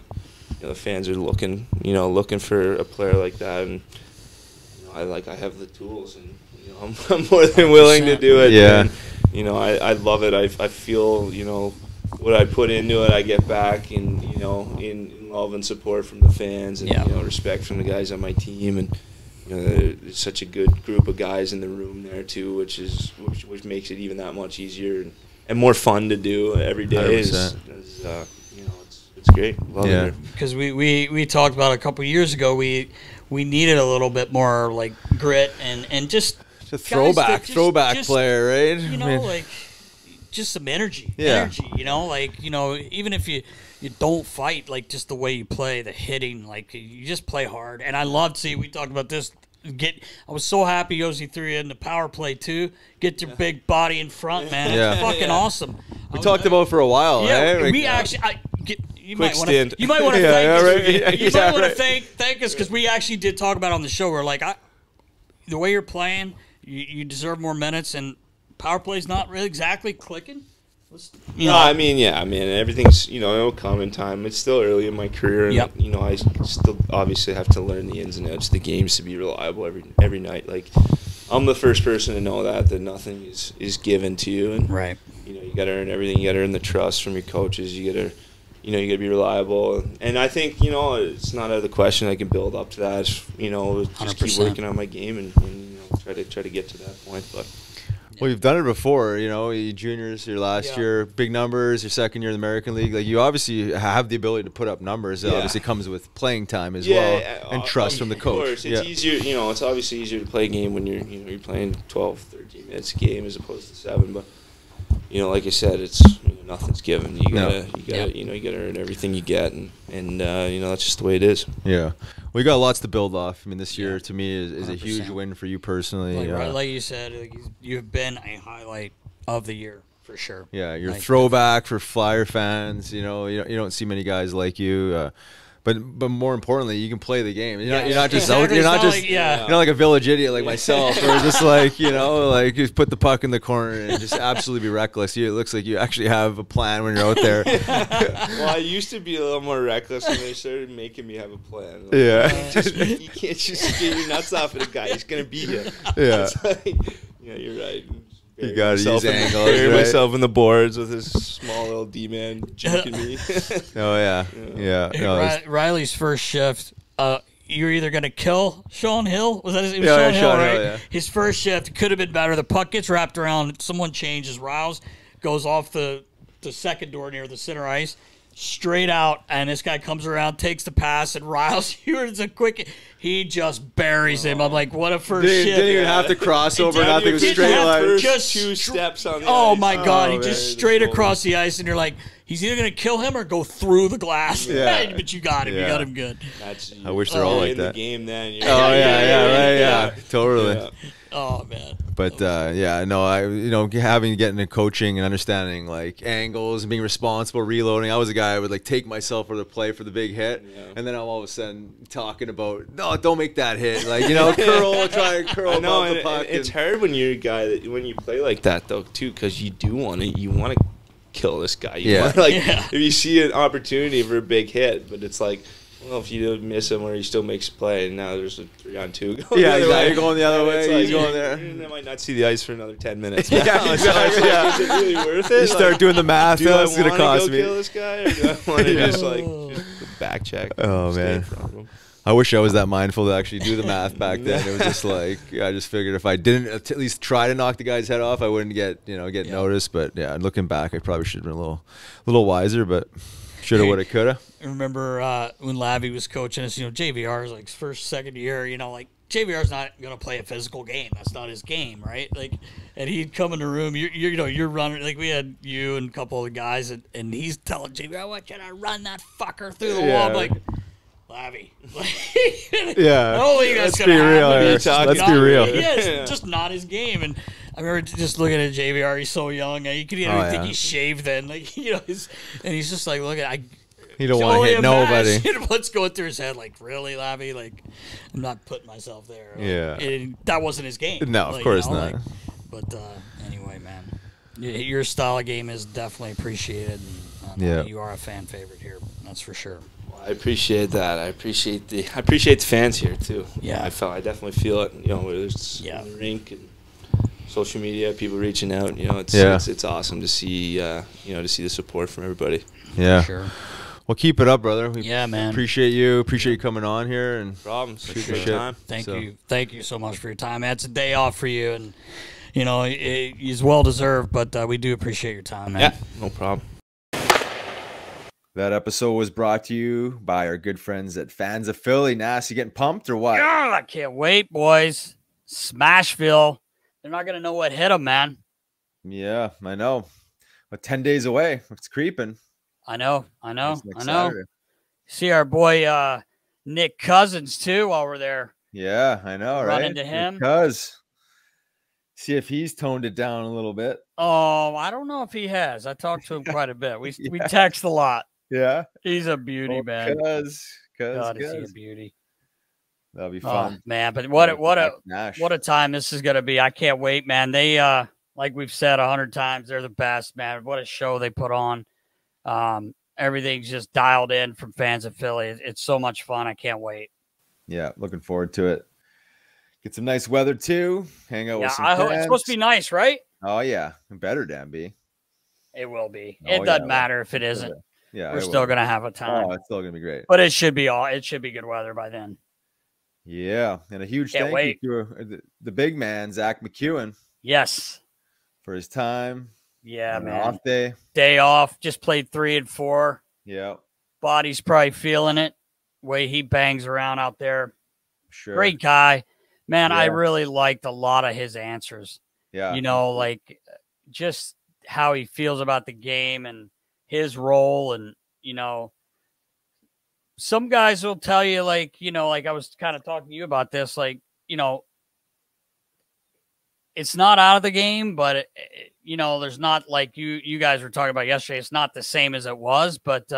S1: you know, the fans are looking for a player like that, and you know, I have the tools, and you know, I'm more than willing to do it.
S5: Yeah.
S1: And, you know, I love it. I feel, you know, what I put into it, I get back, and you know, in love and support from the fans, and you know, respect from the guys on my team, and you know, there's such a good group of guys in the room there too, which makes it even that much easier and more fun to do every day. You know, it's great. Love it.
S6: Because we talked about a couple of years ago, we needed a little bit more like grit and just
S5: a throwback player, right?
S6: You know, like just some energy. You know, like, you know, even if you don't fight, like just the way you play, the hitting, like you just play hard. And I loved we talked about this. I was so happy Yossi threw you in the power play too. Get your big body in front, man. It's fucking awesome.
S5: We talked about it for a while.
S6: Yeah,
S5: right?
S6: we actually. You might want to thank us, because we actually did talk about it on the show. We're like, the way you're playing, you deserve more minutes, and power play's not really exactly clicking.
S1: I mean, everything's, you know, it'll come in time. It's still early in my career, and you know, I still obviously have to learn the ins and outs of the games to be reliable every night. Like, I'm the first person to know that nothing is given to you, and you know, you got to earn everything. You got to earn the trust from your coaches. You got to be reliable, and I think, you know, it's not out of the question I can build up to that. You know, just 100%. Keep working on my game and you know, try to get to that point. But
S5: well, you've done it before, you know, you juniors, your last year, big numbers, your second year in the American League. Like, you obviously have the ability to put up numbers. It obviously comes with playing time as well, and trust from the coach.
S1: Of course, it's easier, you know, it's obviously easier to play a game when you're playing 12, 13 minutes a game as opposed to 7. But, you know, like I said, it's, you know, nothing's given. You gotta earn everything you get, and you know, that's just the way it is. Yeah.
S5: Well, you got lots to build off. I mean, this year to me is a huge win for you personally.
S6: Like you said, you've been a highlight of the year for sure.
S5: Yeah, you're a throwback for Flyer fans. You know, you don't see many guys like you. But more importantly, you can play the game. You're not just like a village idiot like myself, or just like, you know, like just put the puck in the corner and just absolutely be reckless. It looks like you actually have a plan when you're out there.
S1: Well, I used to be a little more reckless when they started making me have a plan. Like, you can't just get your nuts off at a guy. He's gonna beat you.
S5: Yeah,
S1: you're right.
S5: You got to use angles.
S1: Bury myself in the boards with this small little D-man juking me.
S6: Riley's first shift, you're either going to kill Sean Hill. Was that his name? Sean Hill, right?
S5: Yeah.
S6: His first shift could have been better. The puck gets wrapped around. Someone changes. Riles goes off the second door near the center ice, straight out, and this guy comes around, takes the pass, and Riles, here's a quick. He just buries him. I'm like, what a first shift.
S5: Didn't even have to cross over. Nothing, was straight line.
S1: Just 2 steps on the ice.
S6: Oh, my God. He just straight across the ice, and you're like, he's either going to kill him or go through the glass.
S5: Yeah.
S6: But you got him. You got him good.
S5: I wish they're all like that.
S1: In the game then.
S5: Right. Totally.
S6: Oh man.
S5: But yeah, no, having to get into coaching and understanding like angles and being responsible, reloading. I was a guy I would like take myself for the play for the big hit, and then I'm all of a sudden talking about no, don't make that hit. Like try and curl above the puck.
S1: It's hard when you're a guy that when you play like that though too, because you want to kill this guy. If you see an opportunity for a big hit, but it's like. Well, if you don't miss him or he still makes play, and now there's a 3-on-2 going
S5: exactly. You're going the other way. He's going there.
S1: I might not see the ice for another 10 minutes.
S5: Exactly.
S1: Is it really worth it?
S5: You start doing the math.
S1: Do I
S5: it's going to cost me.
S1: Kill this guy, or do I want to just back check?
S5: Oh man. I wish I was that mindful to actually do the math back then. It was just like I just figured if I didn't at least try to knock the guy's head off, I wouldn't get noticed. But yeah, looking back, I probably should have been a little wiser, but. Shoulda, woulda, coulda.
S6: I remember when Lavi was coaching us, JVR's like first, second year, like JVR's not going to play a physical game. That's not his game, right? Like, and he'd come in the room, you're running, like we had you and a couple of the guys, and he's telling JVR, I want you to run that fucker through the wall. I'm like, Lavi.
S5: Yeah.
S6: Holy,
S5: let's be real. Let's be real.
S6: It's just not his game. And I remember just looking at JVR. He's so young. You could even think he's shaved then. Like, and he's just like, look at
S5: he don't want to hit nobody.
S6: What's going through his head? Like, really, Lavi? Like, I'm not putting myself there.
S5: Yeah.
S6: And that wasn't his game.
S5: No, of course not.
S6: But anyway, man, your style of game is definitely appreciated. And, you are a fan favorite here. That's for sure.
S1: I appreciate that. I appreciate the fans here too.
S6: Yeah,
S1: I definitely feel it. Whether it's in the rink and social media, people reaching out. It's awesome to see. To see the support from everybody.
S5: Yeah,
S6: sure.
S5: Well, keep it up, brother.
S6: Man.
S5: Appreciate you. Appreciate you coming on here and
S1: problems.
S5: Time.
S6: Thank you so much for your time. It's a day off for you, and it's well deserved. But we do appreciate your time, man.
S1: Yeah, no problem.
S3: That episode was brought to you by our good friends at Fans of Philly. Nas, you getting pumped or what?
S4: Oh, I can't wait, boys. Smashville. They're not going to know what hit them, man.
S3: Yeah, I know. But 10 days away. It's creeping.
S4: I know. Saturday. See our boy Nick Cousins, too, while we're there.
S3: Yeah, I know, right?
S4: Run into him.
S3: Because see if he's toned it down a little bit.
S4: Oh, I don't know if he has. I talked to him quite a bit. We text a lot.
S3: Yeah,
S4: he's a beauty, man.
S3: God,
S4: is he a beauty?
S3: That'll be fun,
S4: man. But what a time this is gonna be. I can't wait, man. They like we've said 100 times, they're the best, man. What a show they put on. Everything's just dialed in from Fans of Philly. It's so much fun. I can't wait.
S3: Yeah, looking forward to it. Get some nice weather too. Hang out with some
S4: I hope
S3: fans.
S4: it's supposed to be nice, right?
S3: Oh yeah, better damn be.
S4: It will be. It doesn't matter if it isn't.
S3: Yeah,
S4: we're still gonna have a time.
S3: Oh, it's still gonna be great.
S4: But it should be good weather by then.
S3: Yeah, and a huge thank you to the big man Zack MacEwen.
S4: Yes,
S3: for his time.
S4: Yeah, man.
S3: Off
S4: day off. Just played 3 and 4.
S3: Yeah,
S4: body's probably feeling it. Way he bangs around out there.
S3: Sure,
S4: great guy, man. Yeah. I really liked a lot of his answers.
S3: Yeah,
S4: like just how he feels about the game and his role, and some guys will tell you, like I was kind of talking to you about this, like it's not out of the game, but there's not, like you guys were talking about yesterday, it's not the same as it was, but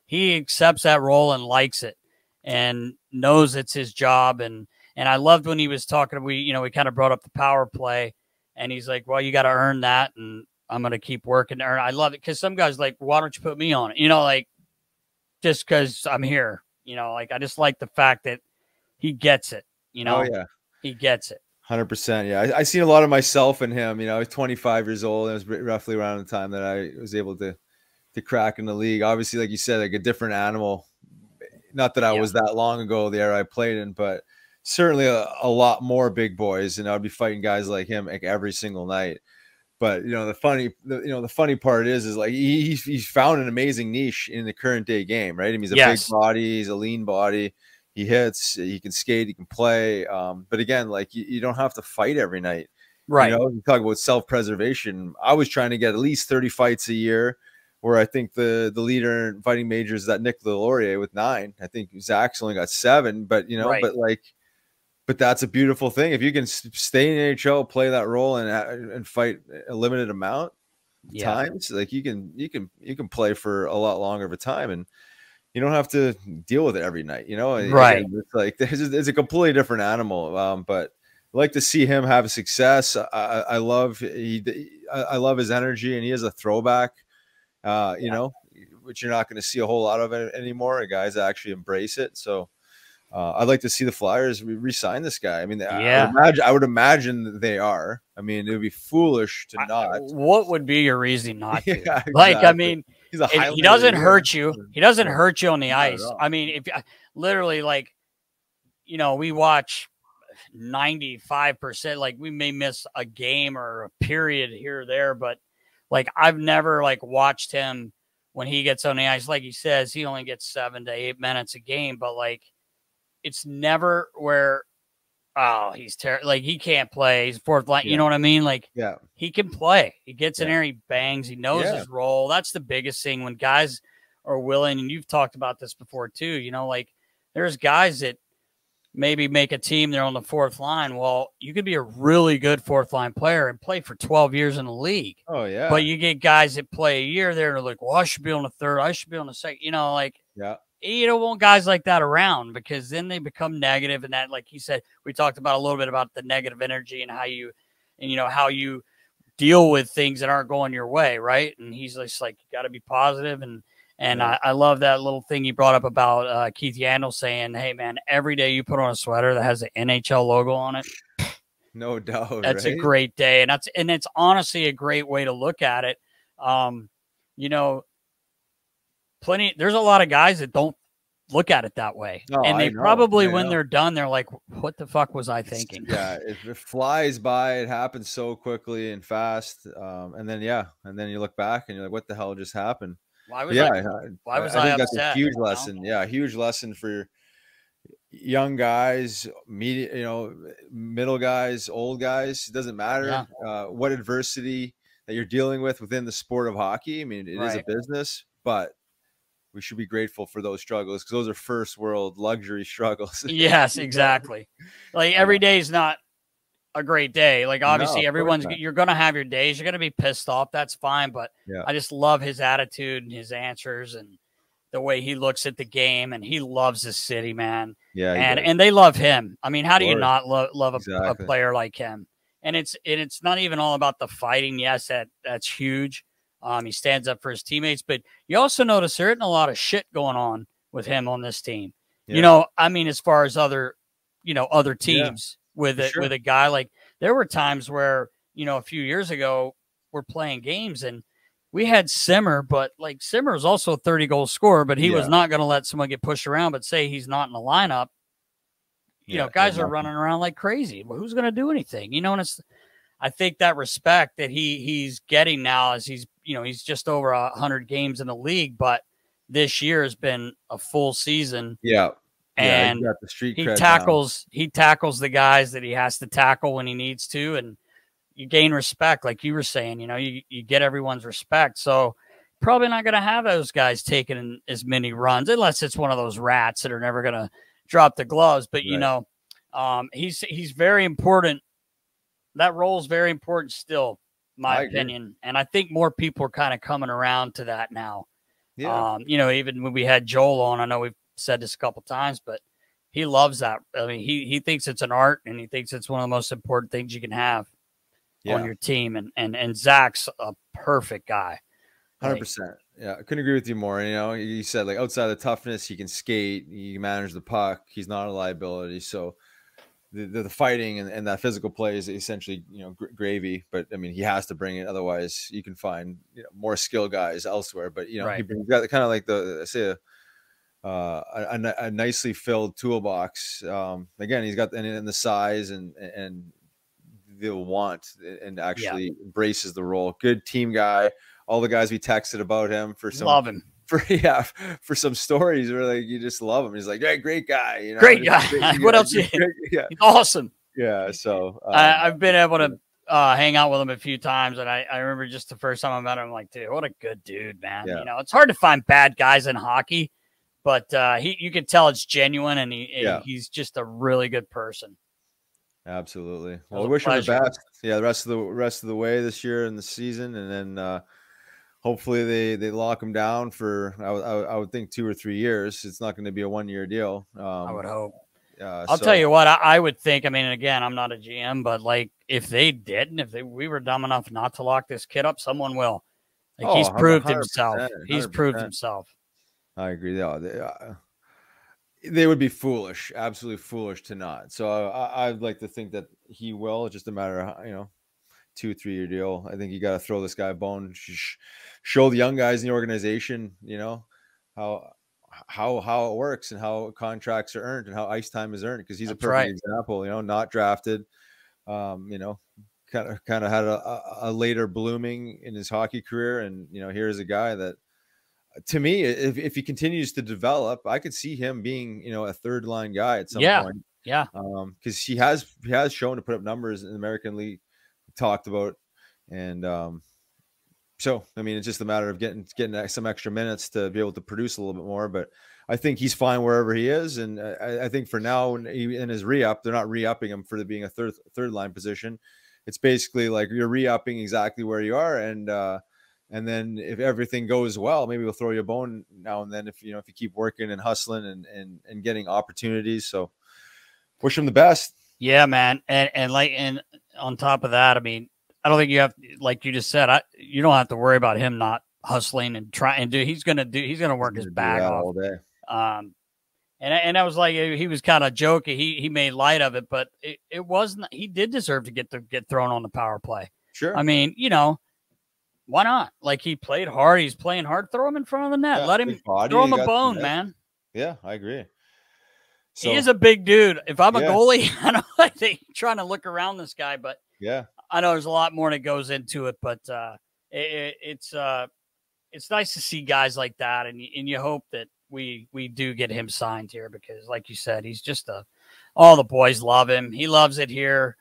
S4: he accepts that role and likes it and knows it's his job. And I loved when he was talking, we kind of brought up the power play, and he's like, well, you got to earn that, and I'm going to keep working to earn. I love it, because some guys like, why don't you put me on it? Like, just because I'm here, like, I just like the fact that he gets it,
S3: Oh, yeah.
S4: He gets it.
S3: 100%. Yeah. I seen a lot of myself in him. I was 25 years old. It was roughly around the time that I was able to crack in the league. Obviously, like you said, like a different animal. Not that I was that long ago, the era I played in, but certainly a lot more big boys. And I'd be fighting guys like him like every single night. But the funny part is like he's found an amazing niche in the current day game, right? I mean, he's a big body, he's a lean body, he hits, he can skate, he can play. But again, like you don't have to fight every night,
S4: right?
S3: You talk about self-preservation. I was trying to get at least 30 fights a year, where I think the leader in fighting majors is that Nick Laurier with 9. I think Zach's only got 7, but but like but that's a beautiful thing. If you can stay in the NHL, play that role, and fight a limited amount times, like you can play for a lot longer of a time, and you don't have to deal with it every night. You know,
S6: right?
S3: Again, it's like it's a completely different animal. But I like to see him have success. I love his energy, and he is a throwback. You know, which you're not going to see a whole lot of it anymore. Guys that actually embrace it. So I'd like to see the Flyers re-sign this guy. I mean, I would imagine that they are. I mean, it would be foolish to not.
S6: What would be your reason not to?
S3: Exactly.
S6: Like, I mean, he doesn't hurt you. He doesn't
S3: Yeah.
S6: hurt you on the ice. I mean, if literally, like, you know, we watch 95%. Like, we may miss a game or a period here or there, but like, I've never like watched him when he gets on the ice. Like he says, he only gets 7 to 8 minutes a game, but like, it's never where, oh, he's terrible. Like, he can't play. He's fourth line. You know what I mean? Like, he can play. He gets in there, he bangs, he knows his role. That's the biggest thing when guys are willing. And you've talked about this before too. You know, like, there's guys that maybe make a team, they're on the fourth line. Well, you could be a really good fourth line player and play for 12 years in the league.
S3: Oh, yeah.
S6: But you get guys that play a year there and they're like, well, I should be on the third. I should be on the second. You know, like, you don't want guys like that around, because then they become negative. And that, like he said, we talked about a little bit about the negative energy and how you deal with things that aren't going your way. Right. And he's just like, you got to be positive. And I love that little thing you brought up about Keith Yandel saying, hey, man, every day you put on a sweater that has the NHL logo on it.
S3: No doubt.
S6: That's a great day. And it's honestly a great way to look at it. You know, there's a lot of guys that don't look at it that way.
S3: No,
S6: and they probably, when they're done, they're like, what the fuck was I thinking?
S3: Yeah. It flies by. It happens so quickly and fast. And then you look back and you're like, what the hell just happened?
S6: Why was I
S3: think that's
S6: upset?
S3: a huge lesson. Yeah, a huge lesson for young guys, middle guys, old guys. It doesn't matter what adversity that you're dealing with within the sport of hockey. I mean, it is a business, but we should be grateful for those struggles, because those are first world luxury struggles.
S6: Yes, exactly. Like, every day is not a great day. Like, obviously you're going to have your days. You're going to be pissed off. That's fine. But I just love his attitude and his answers and the way he looks at the game, and he loves his city, man. Yeah. And they love him. I mean, how do you not love a player like him? And it's not even all about the fighting. Yes, that's huge. He stands up for his teammates, but you also notice there isn't a lot of shit going on with him on this team. Yeah. You know, I mean, as far as other teams with a guy, like, there were times where, a few years ago we're playing games and we had Simmer, but like, Simmer is also a 30-goal scorer, but he was not going to let someone get pushed around. But say he's not in the lineup, guys are running around like crazy. Well, who's going to do anything? And I think that respect that he's getting now, as he's just over 100 games in the league, but this year has been a full season. Yeah. And he tackles the guys that he has to tackle when he needs to, and you gain respect, like you were saying. You get everyone's respect. So probably not going to have those guys taking as many runs, unless it's one of those rats that are never going to drop the gloves. But he's very important. That role is very important still, my opinion. And I think more people are kind of coming around to that now. Yeah. Even when we had Joel on, I know we've said this a couple times, but he loves that. I mean, he thinks it's an art, and he thinks it's one of the most important things you can have on your team. And Zach's a perfect guy.
S3: 100%. Yeah, I couldn't agree with you more. You said, like, outside of the toughness, he can skate, he can manage the puck, he's not a liability. So the fighting and that physical play is essentially, gravy. But I mean, he has to bring it, otherwise you can find more skilled guys elsewhere. But he's got kind of like a nicely filled toolbox. Again, he's got the size and the want, and actually embraces the role. Good team guy. All the guys we texted about him for some stories, were like, you just love him. He's like, great guy.
S6: Great guy. What else? He's awesome.
S3: Yeah. So
S6: I've been able to hang out with him a few times, and I remember just the first time I met him, I'm like, dude, what a good dude, man. Yeah. It's hard to find bad guys in hockey, but you can tell it's genuine, and he's just a really good person.
S3: Absolutely. Well, we wish him the best. Yeah, the rest of the way this year in the season, and then hopefully they lock him down for I would think 2 or 3 years. It's not going to be a 1-year deal.
S4: I would hope. I'll tell you what, I would think. I mean, again, I'm not a GM, but like if they didn't, we were dumb enough not to lock this kid up, someone will. Like he's proved himself. 100%. He's proved himself.
S3: I agree. They would be foolish, absolutely foolish to not. So I'd like to think that he will. It's just a matter of 2 or 3 year deal. I think you got to throw this guy a bone. Show the young guys in the organization, how it works and how contracts are earned and how ice time is earned. Because he's a perfect example. Not drafted. Kind of had a later blooming in his hockey career, and here's a guy that, to me, if he continues to develop, I could see him being a third line guy at some point.
S4: Yeah.
S3: Because he has shown to put up numbers in the American League, talked about, and so I mean it's just a matter of getting some extra minutes to be able to produce a little bit more. But I think he's fine wherever he is, and I think for now in his re-up, they're not re-upping him for being a third line position. It's basically like you're re-upping exactly where you are, and then if everything goes well, maybe we'll throw you a bone now and then if you keep working and hustling and getting opportunities. So wish him the best.
S4: Yeah, man. And on top of that, I mean, I don't think you have, like you just said, you don't have to worry about him not hustling and trying and do. He's gonna work his bag off
S3: all day.
S4: And I was like, he was kind of joking. He made light of it, but it wasn't. He did deserve to get thrown on the power play.
S3: Sure.
S4: I mean, why not? Like he played hard. He's playing hard. Throw him in front of the net. Let him throw him a bone, man.
S3: Yeah, I agree. So,
S4: he is a big dude. If I'm a goalie, I know I think trying to look around this guy, but
S3: yeah,
S4: I know there's a lot more that goes into it. But it's nice to see guys like that, and you hope that we do get him signed here because, like you said, he's just all the boys love him. He loves it here.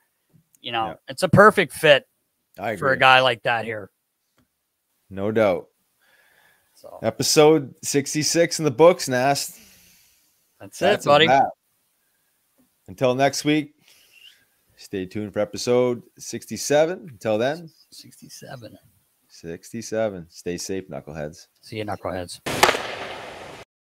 S4: It's a perfect fit for a guy like that here.
S3: No doubt. So, episode 66 in the books, Nast.
S4: That's it, buddy.
S3: Until next week, stay tuned for episode 67. Until then,
S4: 67.
S3: Stay safe, knuckleheads.
S4: See you, knuckleheads.